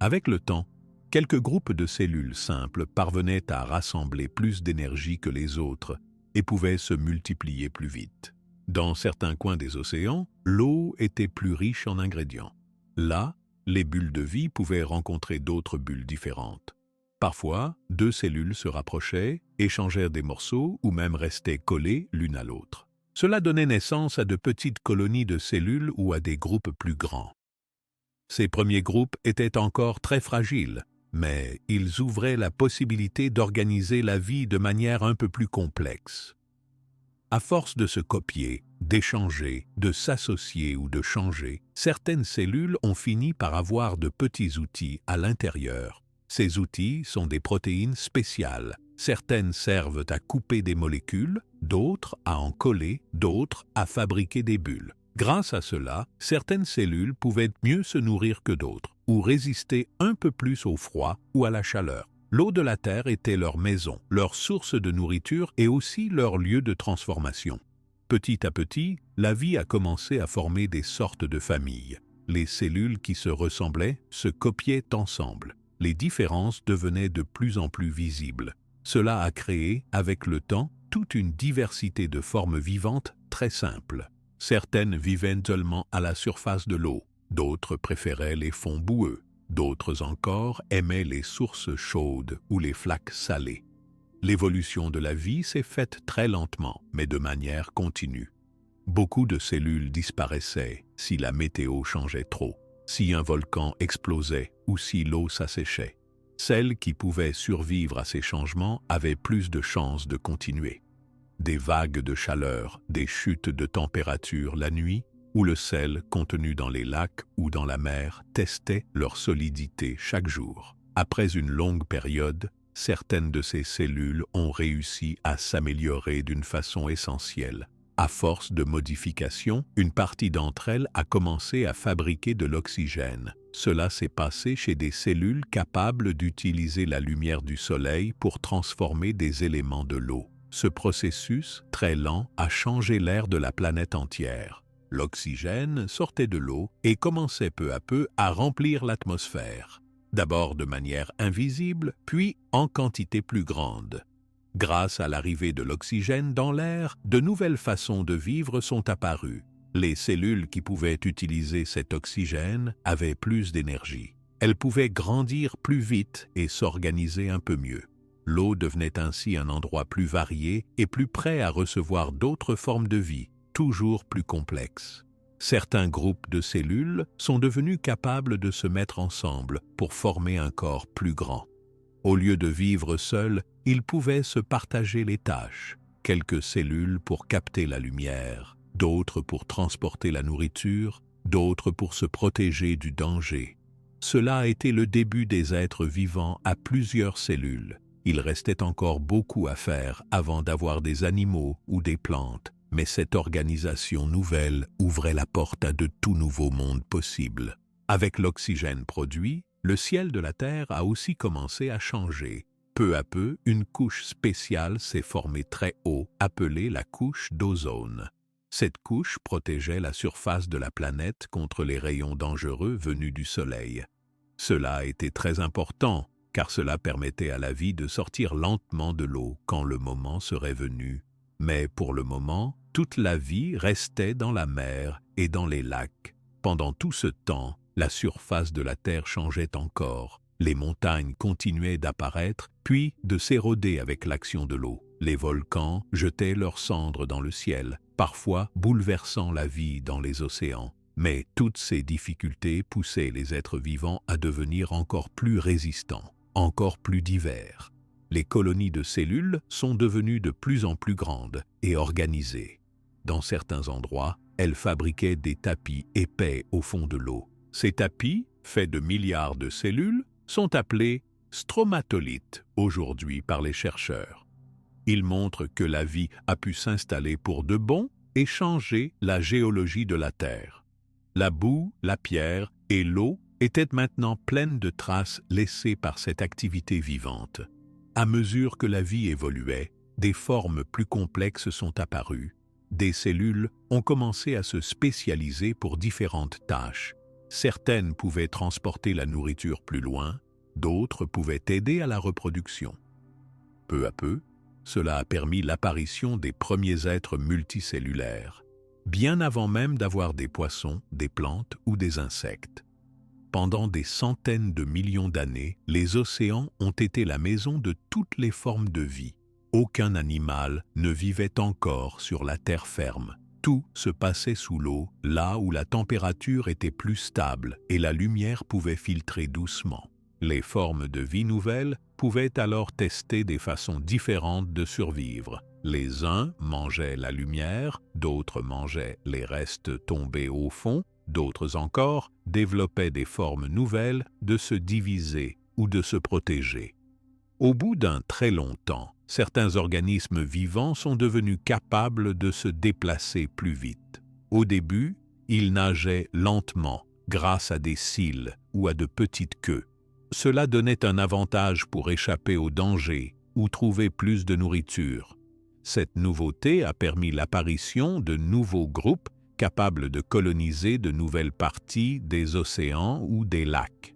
Avec le temps, quelques groupes de cellules simples parvenaient à rassembler plus d'énergie que les autres et pouvaient se multiplier plus vite. Dans certains coins des océans, l'eau était plus riche en ingrédients. Là, les bulles de vie pouvaient rencontrer d'autres bulles différentes. Parfois, deux cellules se rapprochaient, échangèrent des morceaux ou même restaient collées l'une à l'autre. Cela donnait naissance à de petites colonies de cellules ou à des groupes plus grands. Ces premiers groupes étaient encore très fragiles, mais ils ouvraient la possibilité d'organiser la vie de manière un peu plus complexe. À force de se copier, d'échanger, de s'associer ou de changer, certaines cellules ont fini par avoir de petits outils à l'intérieur. Ces outils sont des protéines spéciales. Certaines servent à couper des molécules, d'autres à en coller, d'autres à fabriquer des bulles. Grâce à cela, certaines cellules pouvaient mieux se nourrir que d'autres, ou résister un peu plus au froid ou à la chaleur. L'eau de la Terre était leur maison, leur source de nourriture et aussi leur lieu de transformation. Petit à petit, la vie a commencé à former des sortes de familles. Les cellules qui se ressemblaient se copiaient ensemble. Les différences devenaient de plus en plus visibles. Cela a créé, avec le temps, toute une diversité de formes vivantes très simples. Certaines vivaient seulement à la surface de l'eau, d'autres préféraient les fonds boueux, d'autres encore aimaient les sources chaudes ou les flaques salées. L'évolution de la vie s'est faite très lentement, mais de manière continue. Beaucoup de cellules disparaissaient si la météo changeait trop, si un volcan explosait ou si l'eau s'asséchait. Celles qui pouvaient survivre à ces changements avaient plus de chances de continuer. Des vagues de chaleur, des chutes de température la nuit, ou le sel contenu dans les lacs ou dans la mer testait leur solidité chaque jour. Après une longue période, certaines de ces cellules ont réussi à s'améliorer d'une façon essentielle. À force de modifications, une partie d'entre elles a commencé à fabriquer de l'oxygène. Cela s'est passé chez des cellules capables d'utiliser la lumière du soleil pour transformer des éléments de l'eau. Ce processus, très lent, a changé l'air de la planète entière. L'oxygène sortait de l'eau et commençait peu à peu à remplir l'atmosphère. D'abord de manière invisible, puis en quantité plus grande. Grâce à l'arrivée de l'oxygène dans l'air, de nouvelles façons de vivre sont apparues. Les cellules qui pouvaient utiliser cet oxygène avaient plus d'énergie. Elles pouvaient grandir plus vite et s'organiser un peu mieux. L'eau devenait ainsi un endroit plus varié et plus prêt à recevoir d'autres formes de vie, toujours plus complexes. Certains groupes de cellules sont devenus capables de se mettre ensemble pour former un corps plus grand. Au lieu de vivre seuls, ils pouvaient se partager les tâches. Quelques cellules pour capter la lumière, d'autres pour transporter la nourriture, d'autres pour se protéger du danger. Cela a été le début des êtres vivants à plusieurs cellules. Il restait encore beaucoup à faire avant d'avoir des animaux ou des plantes, mais cette organisation nouvelle ouvrait la porte à de tout nouveaux mondes possibles. Avec l'oxygène produit, le ciel de la Terre a aussi commencé à changer. Peu à peu, une couche spéciale s'est formée très haut, appelée la couche d'ozone. Cette couche protégeait la surface de la planète contre les rayons dangereux venus du Soleil. Cela a été très important, car cela permettait à la vie de sortir lentement de l'eau quand le moment serait venu. Mais pour le moment, toute la vie restait dans la mer et dans les lacs. Pendant tout ce temps, la surface de la Terre changeait encore. Les montagnes continuaient d'apparaître, puis de s'éroder avec l'action de l'eau. Les volcans jetaient leurs cendres dans le ciel, parfois bouleversant la vie dans les océans. Mais toutes ces difficultés poussaient les êtres vivants à devenir encore plus résistants, encore plus divers. Les colonies de cellules sont devenues de plus en plus grandes et organisées. Dans certains endroits, elles fabriquaient des tapis épais au fond de l'eau. Ces tapis, faits de milliards de cellules, sont appelés stromatolites aujourd'hui par les chercheurs. Ils montrent que la vie a pu s'installer pour de bon et changer la géologie de la Terre. La boue, la pierre et l'eau étaient maintenant pleines de traces laissées par cette activité vivante. À mesure que la vie évoluait, des formes plus complexes sont apparues. Des cellules ont commencé à se spécialiser pour différentes tâches. Certaines pouvaient transporter la nourriture plus loin, d'autres pouvaient aider à la reproduction. Peu à peu, cela a permis l'apparition des premiers êtres multicellulaires, bien avant même d'avoir des poissons, des plantes ou des insectes. Pendant des centaines de millions d'années, les océans ont été la maison de toutes les formes de vie. Aucun animal ne vivait encore sur la terre ferme. Tout se passait sous l'eau, là où la température était plus stable et la lumière pouvait filtrer doucement. Les formes de vie nouvelles pouvaient alors tester des façons différentes de survivre. Les uns mangeaient la lumière, d'autres mangeaient les restes tombés au fond, d'autres encore développaient des formes nouvelles de se diviser ou de se protéger. Au bout d'un très long temps, certains organismes vivants sont devenus capables de se déplacer plus vite. Au début, ils nageaient lentement, grâce à des cils ou à de petites queues. Cela donnait un avantage pour échapper au danger ou trouver plus de nourriture. Cette nouveauté a permis l'apparition de nouveaux groupes capables de coloniser de nouvelles parties des océans ou des lacs.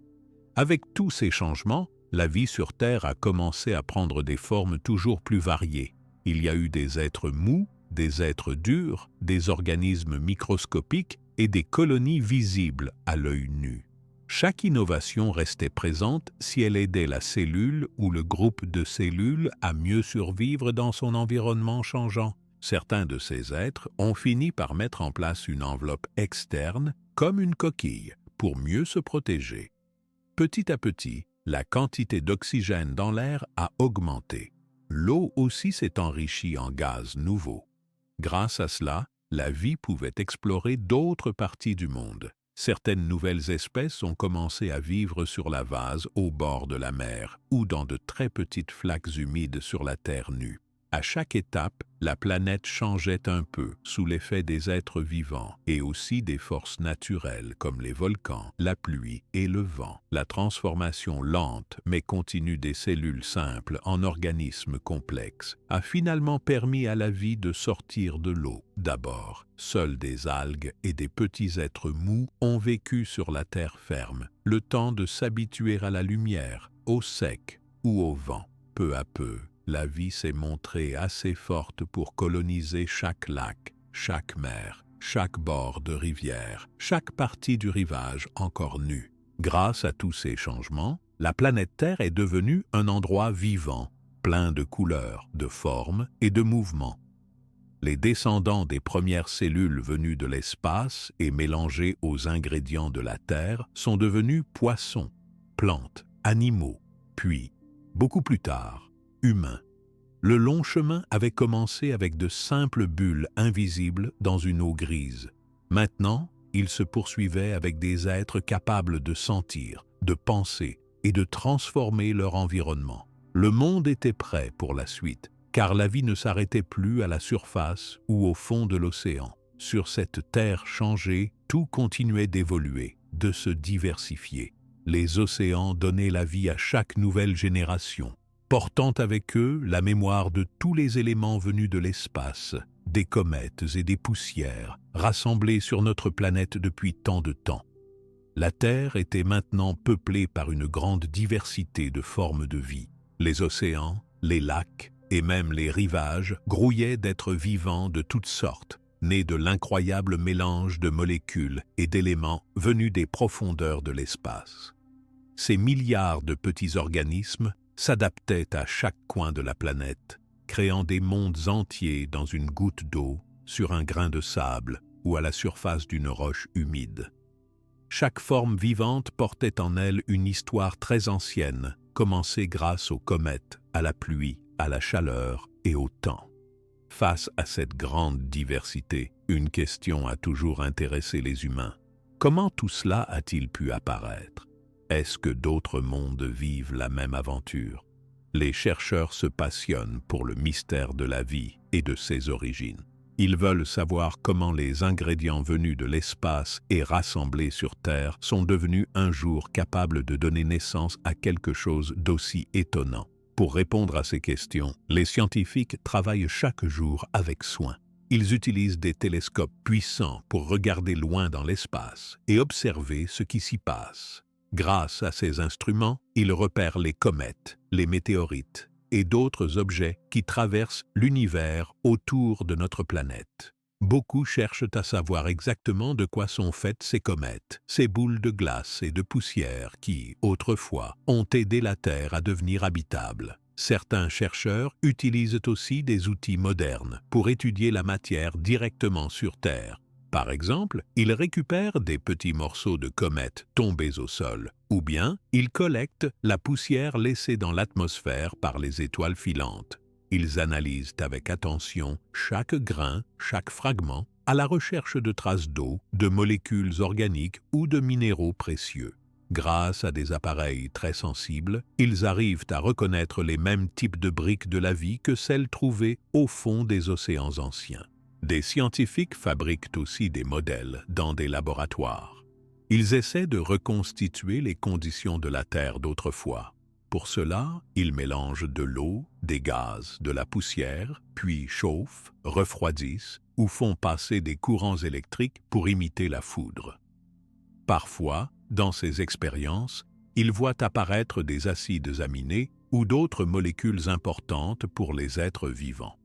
Avec tous ces changements, la vie sur Terre a commencé à prendre des formes toujours plus variées. Il y a eu des êtres mous, des êtres durs, des organismes microscopiques et des colonies visibles à l'œil nu. Chaque innovation restait présente si elle aidait la cellule ou le groupe de cellules à mieux survivre dans son environnement changeant. Certains de ces êtres ont fini par mettre en place une enveloppe externe, comme une coquille, pour mieux se protéger. Petit à petit, la quantité d'oxygène dans l'air a augmenté. L'eau aussi s'est enrichie en gaz nouveaux. Grâce à cela, la vie pouvait explorer d'autres parties du monde. Certaines nouvelles espèces ont commencé à vivre sur la vase au bord de la mer ou dans de très petites flaques humides sur la terre nue. À chaque étape, la planète changeait un peu sous l'effet des êtres vivants et aussi des forces naturelles comme les volcans, la pluie et le vent. La transformation lente mais continue des cellules simples en organismes complexes a finalement permis à la vie de sortir de l'eau. D'abord, seuls des algues et des petits êtres mous ont vécu sur la terre ferme, le temps de s'habituer à la lumière, au sec ou au vent. Peu à peu, la vie s'est montrée assez forte pour coloniser chaque lac, chaque mer, chaque bord de rivière, chaque partie du rivage encore nue. Grâce à tous ces changements, la planète Terre est devenue un endroit vivant, plein de couleurs, de formes et de mouvements. Les descendants des premières cellules venues de l'espace et mélangées aux ingrédients de la Terre sont devenus poissons, plantes, animaux, puis, beaucoup plus tard, humains. Le long chemin avait commencé avec de simples bulles invisibles dans une eau grise. Maintenant, il se poursuivait avec des êtres capables de sentir, de penser et de transformer leur environnement. Le monde était prêt pour la suite, car la vie ne s'arrêtait plus à la surface ou au fond de l'océan. Sur cette terre changée, tout continuait d'évoluer, de se diversifier. Les océans donnaient la vie à chaque nouvelle génération, portant avec eux la mémoire de tous les éléments venus de l'espace, des comètes et des poussières, rassemblés sur notre planète depuis tant de temps. La Terre était maintenant peuplée par une grande diversité de formes de vie. Les océans, les lacs et même les rivages grouillaient d'êtres vivants de toutes sortes, nés de l'incroyable mélange de molécules et d'éléments venus des profondeurs de l'espace. Ces milliards de petits organismes s'adaptaient à chaque coin de la planète, créant des mondes entiers dans une goutte d'eau, sur un grain de sable ou à la surface d'une roche humide. Chaque forme vivante portait en elle une histoire très ancienne, commencée grâce aux comètes, à la pluie, à la chaleur et au temps. Face à cette grande diversité, une question a toujours intéressé les humains. Comment tout cela a-t-il pu apparaître? Est-ce que d'autres mondes vivent la même aventure? Les chercheurs se passionnent pour le mystère de la vie et de ses origines. Ils veulent savoir comment les ingrédients venus de l'espace et rassemblés sur Terre sont devenus un jour capables de donner naissance à quelque chose d'aussi étonnant. Pour répondre à ces questions, les scientifiques travaillent chaque jour avec soin. Ils utilisent des télescopes puissants pour regarder loin dans l'espace et observer ce qui s'y passe. Grâce à ces instruments, ils repèrent les comètes, les météorites et d'autres objets qui traversent l'univers autour de notre planète. Beaucoup cherchent à savoir exactement de quoi sont faites ces comètes, ces boules de glace et de poussière qui, autrefois, ont aidé la Terre à devenir habitable. Certains chercheurs utilisent aussi des outils modernes pour étudier la matière directement sur Terre. Par exemple, ils récupèrent des petits morceaux de comètes tombés au sol, ou bien ils collectent la poussière laissée dans l'atmosphère par les étoiles filantes. Ils analysent avec attention chaque grain, chaque fragment, à la recherche de traces d'eau, de molécules organiques ou de minéraux précieux. Grâce à des appareils très sensibles, ils arrivent à reconnaître les mêmes types de briques de la vie que celles trouvées au fond des océans anciens. Des scientifiques fabriquent aussi des modèles dans des laboratoires. Ils essaient de reconstituer les conditions de la Terre d'autrefois. Pour cela, ils mélangent de l'eau, des gaz, de la poussière, puis chauffent, refroidissent ou font passer des courants électriques pour imiter la foudre. Parfois, dans ces expériences, ils voient apparaître des acides aminés ou d'autres molécules importantes pour les êtres vivants.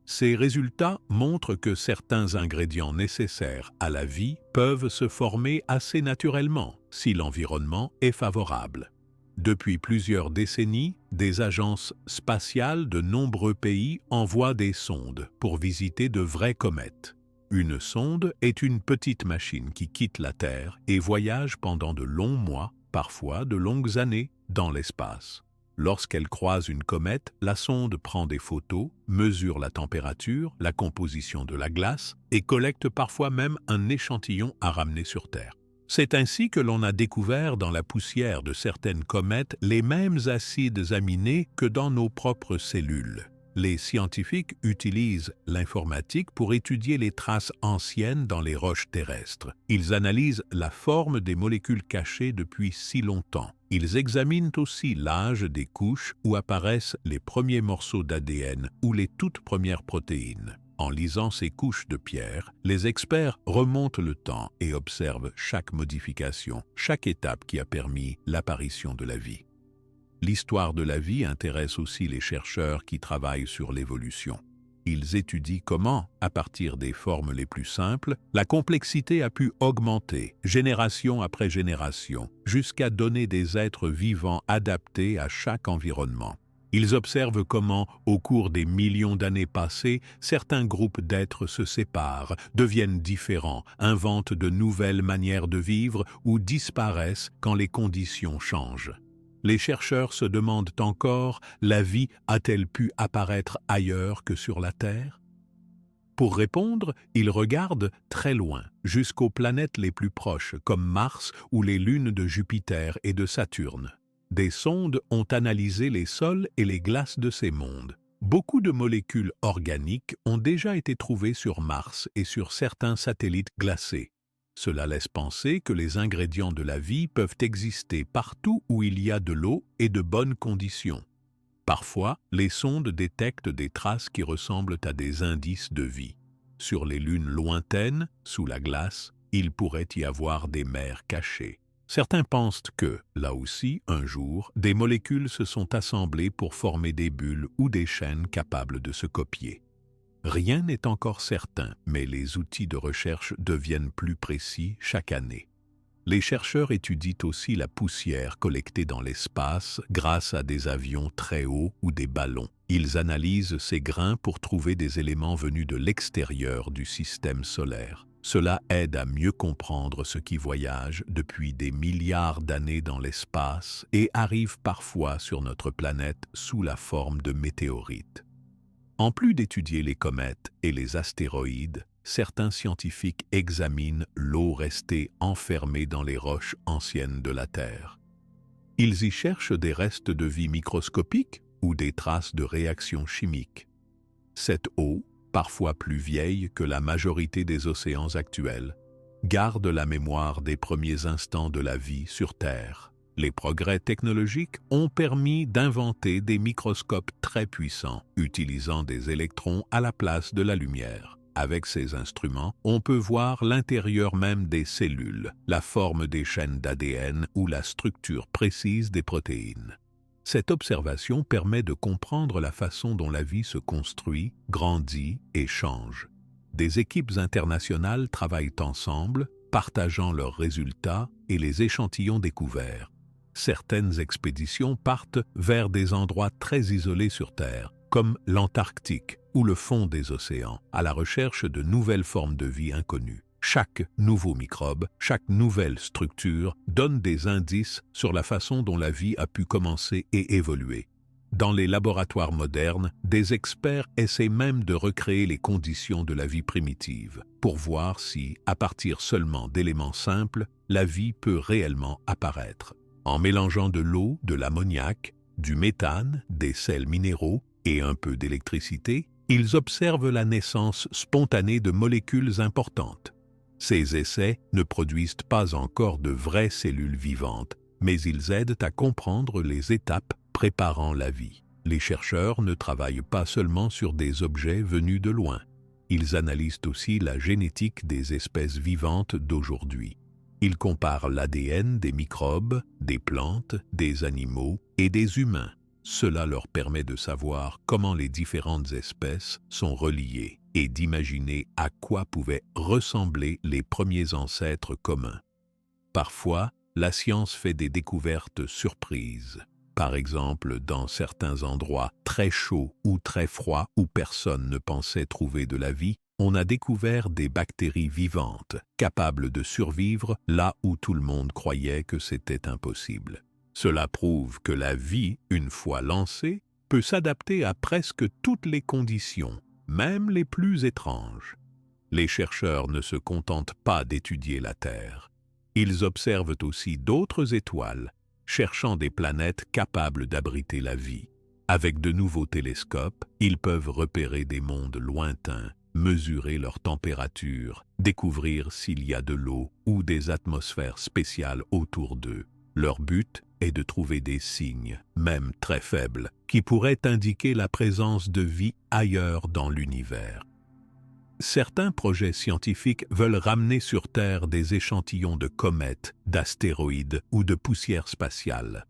Ces résultats montrent que certains ingrédients nécessaires à la vie peuvent se former assez naturellement si l'environnement est favorable. Depuis plusieurs décennies, des agences spatiales de nombreux pays envoient des sondes pour visiter de vraies comètes. Une sonde est une petite machine qui quitte la Terre et voyage pendant de longs mois, parfois de longues années, dans l'espace. Lorsqu'elle croise une comète, la sonde prend des photos, mesure la température, la composition de la glace et collecte parfois même un échantillon à ramener sur Terre. C'est ainsi que l'on a découvert dans la poussière de certaines comètes les mêmes acides aminés que dans nos propres cellules. Les scientifiques utilisent l'informatique pour étudier les traces anciennes dans les roches terrestres. Ils analysent la forme des molécules cachées depuis si longtemps. Ils examinent aussi l'âge des couches où apparaissent les premiers morceaux d'ADN ou les toutes premières protéines. En lisant ces couches de pierre, les experts remontent le temps et observent chaque modification, chaque étape qui a permis l'apparition de la vie. L'histoire de la vie intéresse aussi les chercheurs qui travaillent sur l'évolution. Ils étudient comment, à partir des formes les plus simples, la complexité a pu augmenter, génération après génération, jusqu'à donner des êtres vivants adaptés à chaque environnement. Ils observent comment, au cours des millions d'années passées, certains groupes d'êtres se séparent, deviennent différents, inventent de nouvelles manières de vivre ou disparaissent quand les conditions changent. Les chercheurs se demandent encore, la vie a-t-elle pu apparaître ailleurs que sur la Terre? Pour répondre, ils regardent très loin, jusqu'aux planètes les plus proches, comme Mars ou les lunes de Jupiter et de Saturne. Des sondes ont analysé les sols et les glaces de ces mondes. Beaucoup de molécules organiques ont déjà été trouvées sur Mars et sur certains satellites glacés. Cela laisse penser que les ingrédients de la vie peuvent exister partout où il y a de l'eau et de bonnes conditions. Parfois, les sondes détectent des traces qui ressemblent à des indices de vie. Sur les lunes lointaines, sous la glace, il pourrait y avoir des mers cachées. Certains pensent que, là aussi, un jour, des molécules se sont assemblées pour former des bulles ou des chaînes capables de se copier. Rien n'est encore certain, mais les outils de recherche deviennent plus précis chaque année. Les chercheurs étudient aussi la poussière collectée dans l'espace grâce à des avions très hauts ou des ballons. Ils analysent ces grains pour trouver des éléments venus de l'extérieur du système solaire. Cela aide à mieux comprendre ce qui voyage depuis des milliards d'années dans l'espace et arrive parfois sur notre planète sous la forme de météorites. En plus d'étudier les comètes et les astéroïdes, certains scientifiques examinent l'eau restée enfermée dans les roches anciennes de la Terre. Ils y cherchent des restes de vie microscopiques ou des traces de réactions chimiques. Cette eau, parfois plus vieille que la majorité des océans actuels, garde la mémoire des premiers instants de la vie sur Terre. Les progrès technologiques ont permis d'inventer des microscopes très puissants, utilisant des électrons à la place de la lumière. Avec ces instruments, on peut voir l'intérieur même des cellules, la forme des chaînes d'ADN ou la structure précise des protéines. Cette observation permet de comprendre la façon dont la vie se construit, grandit et change. Des équipes internationales travaillent ensemble, partageant leurs résultats et les échantillons découverts. Certaines expéditions partent vers des endroits très isolés sur Terre, comme l'Antarctique ou le fond des océans, à la recherche de nouvelles formes de vie inconnues. Chaque nouveau microbe, chaque nouvelle structure donne des indices sur la façon dont la vie a pu commencer et évoluer. Dans les laboratoires modernes, des experts essaient même de recréer les conditions de la vie primitive, pour voir si, à partir seulement d'éléments simples, la vie peut réellement apparaître. En mélangeant de l'eau, de l'ammoniac, du méthane, des sels minéraux et un peu d'électricité, ils observent la naissance spontanée de molécules importantes. Ces essais ne produisent pas encore de vraies cellules vivantes, mais ils aident à comprendre les étapes préparant la vie. Les chercheurs ne travaillent pas seulement sur des objets venus de loin. Ils analysent aussi la génétique des espèces vivantes d'aujourd'hui. Ils comparent l'ADN des microbes, des plantes, des animaux et des humains. Cela leur permet de savoir comment les différentes espèces sont reliées et d'imaginer à quoi pouvaient ressembler les premiers ancêtres communs. Parfois, la science fait des découvertes surprises. Par exemple, dans certains endroits très chauds ou très froids où personne ne pensait trouver de la vie, on a découvert des bactéries vivantes, capables de survivre là où tout le monde croyait que c'était impossible. Cela prouve que la vie, une fois lancée, peut s'adapter à presque toutes les conditions, même les plus étranges. Les chercheurs ne se contentent pas d'étudier la Terre. Ils observent aussi d'autres étoiles, cherchant des planètes capables d'abriter la vie. Avec de nouveaux télescopes, ils peuvent repérer des mondes lointains, mesurer leur température, découvrir s'il y a de l'eau ou des atmosphères spéciales autour d'eux. Leur but est de trouver des signes, même très faibles, qui pourraient indiquer la présence de vie ailleurs dans l'univers. Certains projets scientifiques veulent ramener sur Terre des échantillons de comètes, d'astéroïdes ou de poussière spatiale.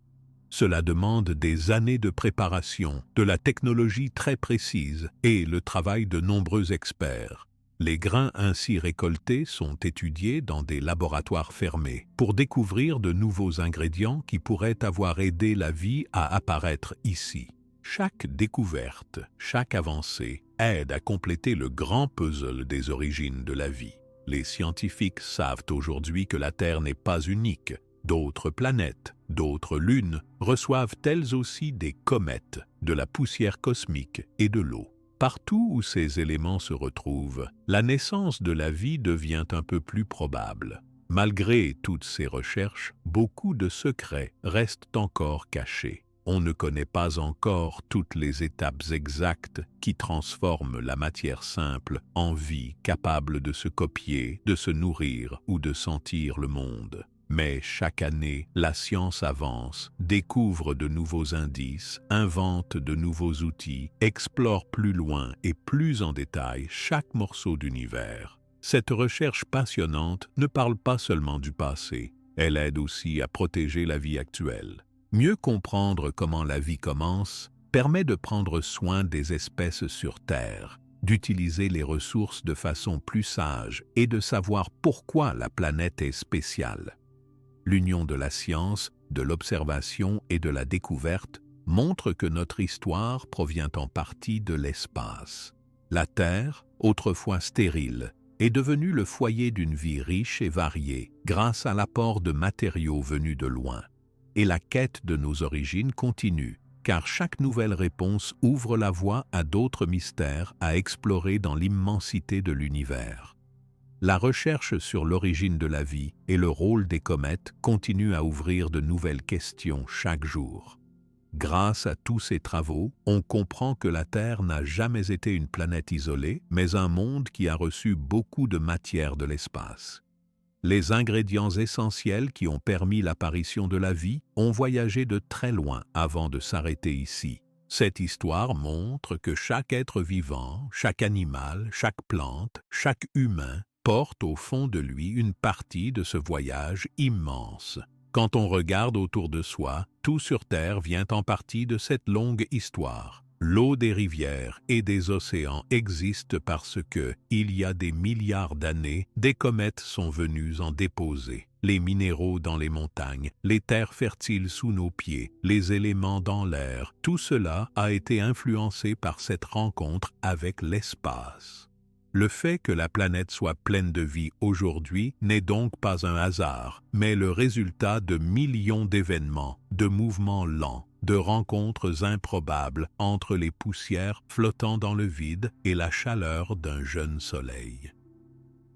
Cela demande des années de préparation, de la technologie très précise et le travail de nombreux experts. Les grains ainsi récoltés sont étudiés dans des laboratoires fermés pour découvrir de nouveaux ingrédients qui pourraient avoir aidé la vie à apparaître ici. Chaque découverte, chaque avancée aide à compléter le grand puzzle des origines de la vie. Les scientifiques savent aujourd'hui que la Terre n'est pas unique. D'autres planètes, d'autres lunes reçoivent elles aussi des comètes, de la poussière cosmique et de l'eau. Partout où ces éléments se retrouvent, la naissance de la vie devient un peu plus probable. Malgré toutes ces recherches, beaucoup de secrets restent encore cachés. On ne connaît pas encore toutes les étapes exactes qui transforment la matière simple en vie capable de se copier, de se nourrir ou de sentir le monde. Mais chaque année, la science avance, découvre de nouveaux indices, invente de nouveaux outils, explore plus loin et plus en détail chaque morceau d'univers. Cette recherche passionnante ne parle pas seulement du passé, elle aide aussi à protéger la vie actuelle. Mieux comprendre comment la vie commence permet de prendre soin des espèces sur Terre, d'utiliser les ressources de façon plus sage et de savoir pourquoi la planète est spéciale. L'union de la science, de l'observation et de la découverte montre que notre histoire provient en partie de l'espace. La Terre, autrefois stérile, est devenue le foyer d'une vie riche et variée grâce à l'apport de matériaux venus de loin. Et la quête de nos origines continue, car chaque nouvelle réponse ouvre la voie à d'autres mystères à explorer dans l'immensité de l'univers. La recherche sur l'origine de la vie et le rôle des comètes continue à ouvrir de nouvelles questions chaque jour. Grâce à tous ces travaux, on comprend que la Terre n'a jamais été une planète isolée, mais un monde qui a reçu beaucoup de matière de l'espace. Les ingrédients essentiels qui ont permis l'apparition de la vie ont voyagé de très loin avant de s'arrêter ici. Cette histoire montre que chaque être vivant, chaque animal, chaque plante, chaque humain porte au fond de lui une partie de ce voyage immense. Quand on regarde autour de soi, tout sur Terre vient en partie de cette longue histoire. L'eau des rivières et des océans existe parce que, il y a des milliards d'années, des comètes sont venues en déposer. Les minéraux dans les montagnes, les terres fertiles sous nos pieds, les éléments dans l'air, tout cela a été influencé par cette rencontre avec l'espace. Le fait que la planète soit pleine de vie aujourd'hui n'est donc pas un hasard, mais le résultat de millions d'événements, de mouvements lents, de rencontres improbables entre les poussières flottant dans le vide et la chaleur d'un jeune soleil.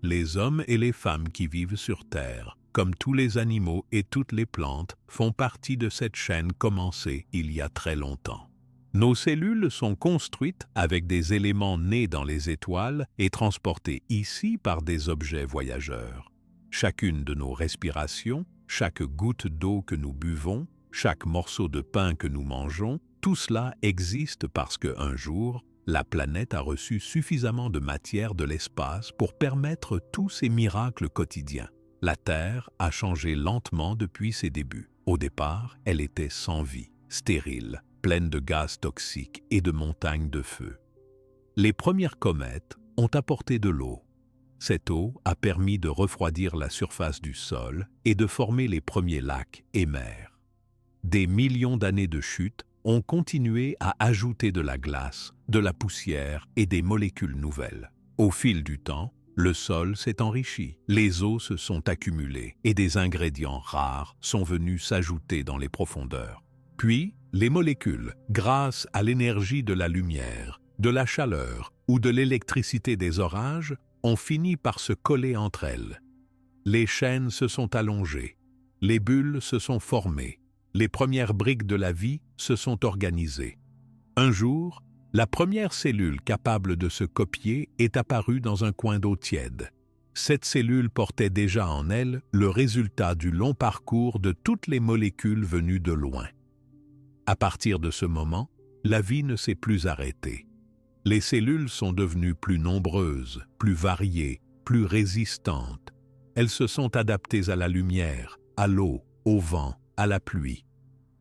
Les hommes et les femmes qui vivent sur Terre, comme tous les animaux et toutes les plantes, font partie de cette chaîne commencée il y a très longtemps. Nos cellules sont construites avec des éléments nés dans les étoiles et transportés ici par des objets voyageurs. Chacune de nos respirations, chaque goutte d'eau que nous buvons, chaque morceau de pain que nous mangeons, tout cela existe parce qu'un jour, la planète a reçu suffisamment de matière de l'espace pour permettre tous ces miracles quotidiens. La Terre a changé lentement depuis ses débuts. Au départ, elle était sans vie, stérile, pleine de gaz toxiques et de montagnes de feu. Les premières comètes ont apporté de l'eau. Cette eau a permis de refroidir la surface du sol et de former les premiers lacs et mers. Des millions d'années de chute ont continué à ajouter de la glace, de la poussière et des molécules nouvelles. Au fil du temps, Le sol s'est enrichi, les eaux se sont accumulées et des ingrédients rares sont venus s'ajouter dans les profondeurs. Puis, les molécules, grâce à l'énergie de la lumière, de la chaleur ou de l'électricité des orages, ont fini par se coller entre elles. Les chaînes se sont allongées, les bulles se sont formées, les premières briques de la vie se sont organisées. Un jour, la première cellule capable de se copier est apparue dans un coin d'eau tiède. Cette cellule portait déjà en elle le résultat du long parcours de toutes les molécules venues de loin. À partir de ce moment, la vie ne s'est plus arrêtée. Les cellules sont devenues plus nombreuses, plus variées, plus résistantes. Elles se sont adaptées à la lumière, à l'eau, au vent, à la pluie.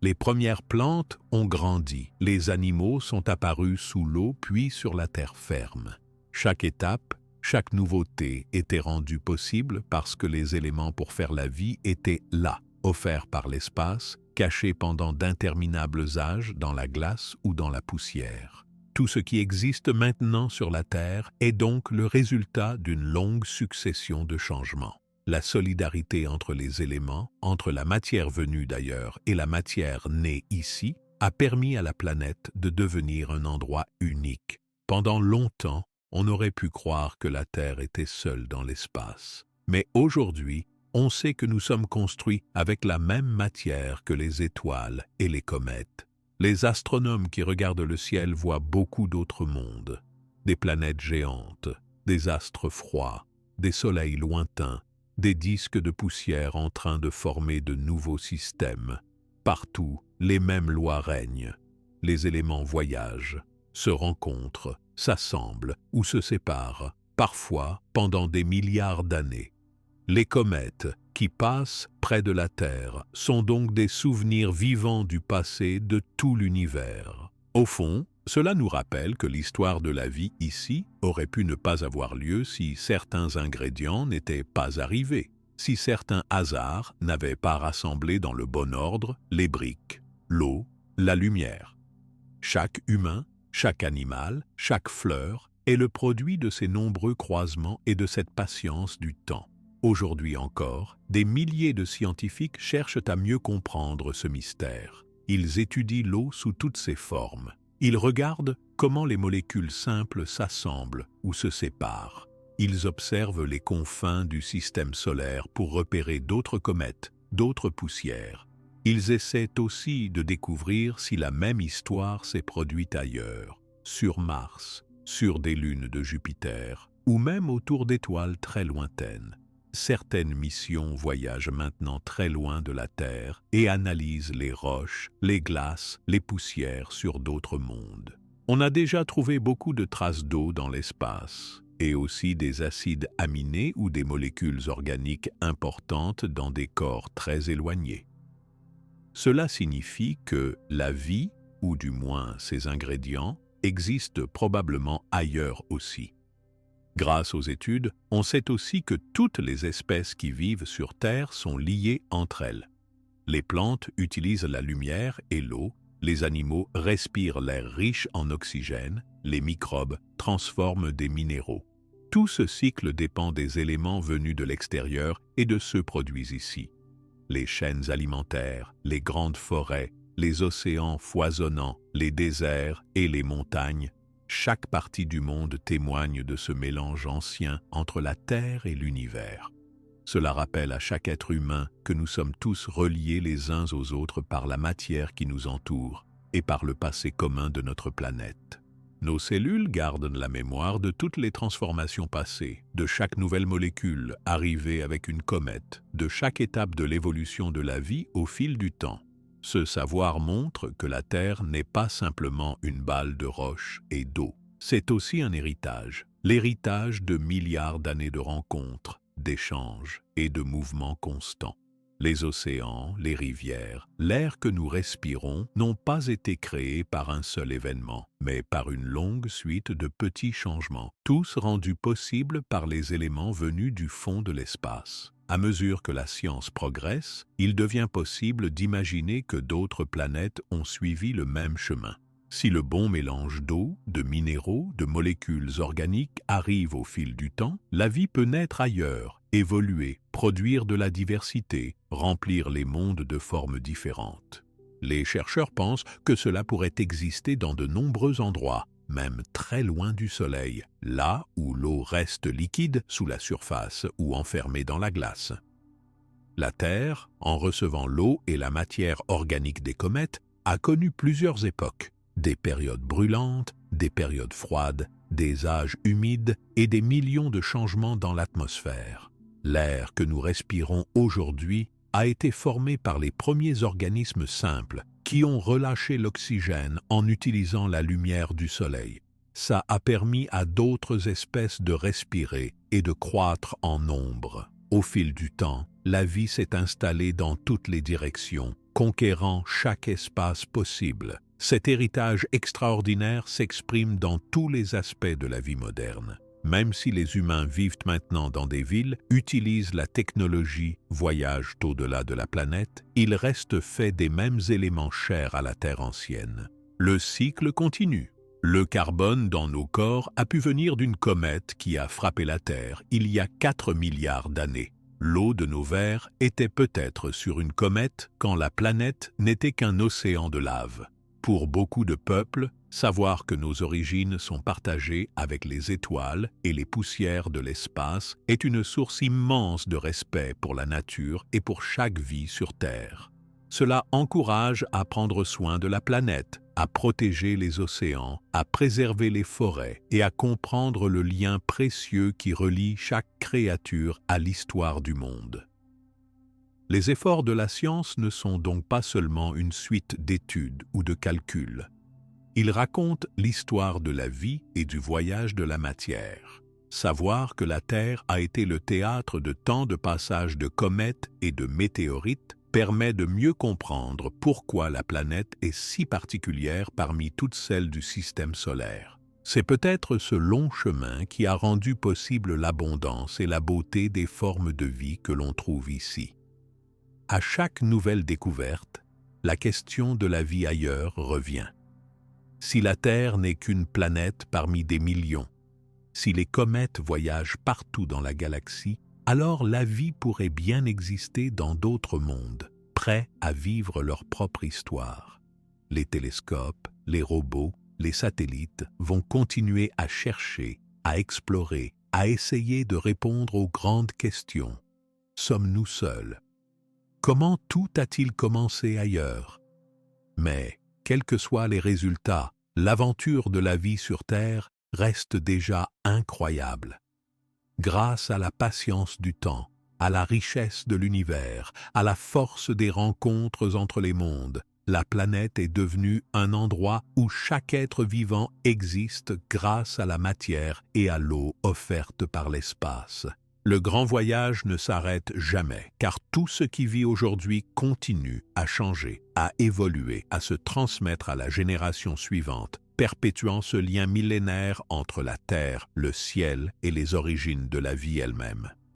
Les premières plantes ont grandi, les animaux sont apparus sous l'eau puis sur la terre ferme. Chaque étape, chaque nouveauté était rendue possible parce que les éléments pour faire la vie étaient là, offerts par l'espace, cachés pendant d'interminables âges dans la glace ou dans la poussière. Tout ce qui existe maintenant sur la Terre est donc le résultat d'une longue succession de changements. La solidarité entre les éléments, entre la matière venue d'ailleurs et la matière née ici, a permis à la planète de devenir un endroit unique. Pendant longtemps, on aurait pu croire que la Terre était seule dans l'espace. Mais aujourd'hui, on sait que nous sommes construits avec la même matière que les étoiles et les comètes. Les astronomes qui regardent le ciel voient beaucoup d'autres mondes. Des planètes géantes, des astres froids, des soleils lointains, des disques de poussière en train de former de nouveaux systèmes. Partout, les mêmes lois règnent. Les éléments voyagent, se rencontrent, s'assemblent ou se séparent, parfois pendant des milliards d'années. Les comètes, qui passent près de la Terre, sont donc des souvenirs vivants du passé de tout l'univers. Au fond, cela nous rappelle que l'histoire de la vie ici aurait pu ne pas avoir lieu si certains ingrédients n'étaient pas arrivés, si certains hasards n'avaient pas rassemblé dans le bon ordre les briques, l'eau, la lumière. Chaque humain, chaque animal, chaque fleur est le produit de ces nombreux croisements et de cette patience du temps. Aujourd'hui encore, des milliers de scientifiques cherchent à mieux comprendre ce mystère. Ils étudient l'eau sous toutes ses formes. Ils regardent comment les molécules simples s'assemblent ou se séparent. Ils observent les confins du système solaire pour repérer d'autres comètes, d'autres poussières. Ils essaient aussi de découvrir si la même histoire s'est produite ailleurs, sur Mars, sur des lunes de Jupiter, ou même autour d'étoiles très lointaines. Certaines missions voyagent maintenant très loin de la Terre et analysent les roches, les glaces, les poussières sur d'autres mondes. On a déjà trouvé beaucoup de traces d'eau dans l'espace et aussi des acides aminés ou des molécules organiques importantes dans des corps très éloignés. Cela signifie que la vie, ou du moins ses ingrédients, existent probablement ailleurs aussi. Grâce aux études, on sait aussi que toutes les espèces qui vivent sur Terre sont liées entre elles. Les plantes utilisent la lumière et l'eau, les animaux respirent l'air riche en oxygène, les microbes transforment des minéraux. Tout ce cycle dépend des éléments venus de l'extérieur et de ceux produits ici. Les chaînes alimentaires, les grandes forêts, les océans foisonnants, les déserts et les montagnes. Chaque partie du monde témoigne de ce mélange ancien entre la Terre et l'univers. Cela rappelle à chaque être humain que nous sommes tous reliés les uns aux autres par la matière qui nous entoure et par le passé commun de notre planète. Nos cellules gardent la mémoire de toutes les transformations passées, de chaque nouvelle molécule arrivée avec une comète, de chaque étape de l'évolution de la vie au fil du temps. Ce savoir montre que la Terre n'est pas simplement une balle de roche et d'eau. C'est aussi un héritage, l'héritage de milliards d'années de rencontres, d'échanges et de mouvements constants. Les océans, les rivières, l'air que nous respirons n'ont pas été créés par un seul événement, mais par une longue suite de petits changements, tous rendus possibles par les éléments venus du fond de l'espace. À mesure que la science progresse, il devient possible d'imaginer que d'autres planètes ont suivi le même chemin. Si le bon mélange d'eau, de minéraux, de molécules organiques arrive au fil du temps, la vie peut naître ailleurs, évoluer, produire de la diversité, remplir les mondes de formes différentes. Les chercheurs pensent que cela pourrait exister dans de nombreux endroits, même très loin du Soleil, là où l'eau reste liquide sous la surface ou enfermée dans la glace. La Terre, en recevant l'eau et la matière organique des comètes, a connu plusieurs époques, des périodes brûlantes, des périodes froides, des âges humides et des millions de changements dans l'atmosphère. L'air que nous respirons aujourd'hui a été formé par les premiers organismes simples qui ont relâché l'oxygène en utilisant la lumière du Soleil. Ça a permis à d'autres espèces de respirer et de croître en nombre. Au fil du temps, la vie s'est installée dans toutes les directions, conquérant chaque espace possible. Cet héritage extraordinaire s'exprime dans tous les aspects de la vie moderne. Même si les humains vivent maintenant dans des villes, utilisent la technologie, voyagent au-delà de la planète, ils restent faits des mêmes éléments chers à la Terre ancienne. Le cycle continue. Le carbone dans nos corps a pu venir d'une comète qui a frappé la Terre il y a 4 milliards d'années. L'eau de nos vers était peut-être sur une comète quand la planète n'était qu'un océan de lave. Pour beaucoup de peuples, savoir que nos origines sont partagées avec les étoiles et les poussières de l'espace est une source immense de respect pour la nature et pour chaque vie sur Terre. Cela encourage à prendre soin de la planète, à protéger les océans, à préserver les forêts et à comprendre le lien précieux qui relie chaque créature à l'histoire du monde. Les efforts de la science ne sont donc pas seulement une suite d'études ou de calculs. Ils racontent l'histoire de la vie et du voyage de la matière. Savoir que la Terre a été le théâtre de tant de passages de comètes et de météorites permet de mieux comprendre pourquoi la planète est si particulière parmi toutes celles du système solaire. C'est peut-être ce long chemin qui a rendu possible l'abondance et la beauté des formes de vie que l'on trouve ici. À chaque nouvelle découverte, la question de la vie ailleurs revient. Si la Terre n'est qu'une planète parmi des millions, si les comètes voyagent partout dans la galaxie, alors la vie pourrait bien exister dans d'autres mondes, prêts à vivre leur propre histoire. Les télescopes, les robots, les satellites vont continuer à chercher, à explorer, à essayer de répondre aux grandes questions. Sommes-nous seuls? Comment tout a-t-il commencé ailleurs? Mais, quels que soient les résultats, l'aventure de la vie sur Terre reste déjà incroyable. Grâce à la patience du temps, à la richesse de l'univers, à la force des rencontres entre les mondes, la planète est devenue un endroit où chaque être vivant existe grâce à la matière et à l'eau offerte par l'espace. Le grand voyage ne s'arrête jamais, car tout ce qui vit aujourd'hui continue à changer, à évoluer, à se transmettre à la génération suivante, perpétuant ce lien millénaire entre la Terre, le ciel et les origines de la vie elle-même.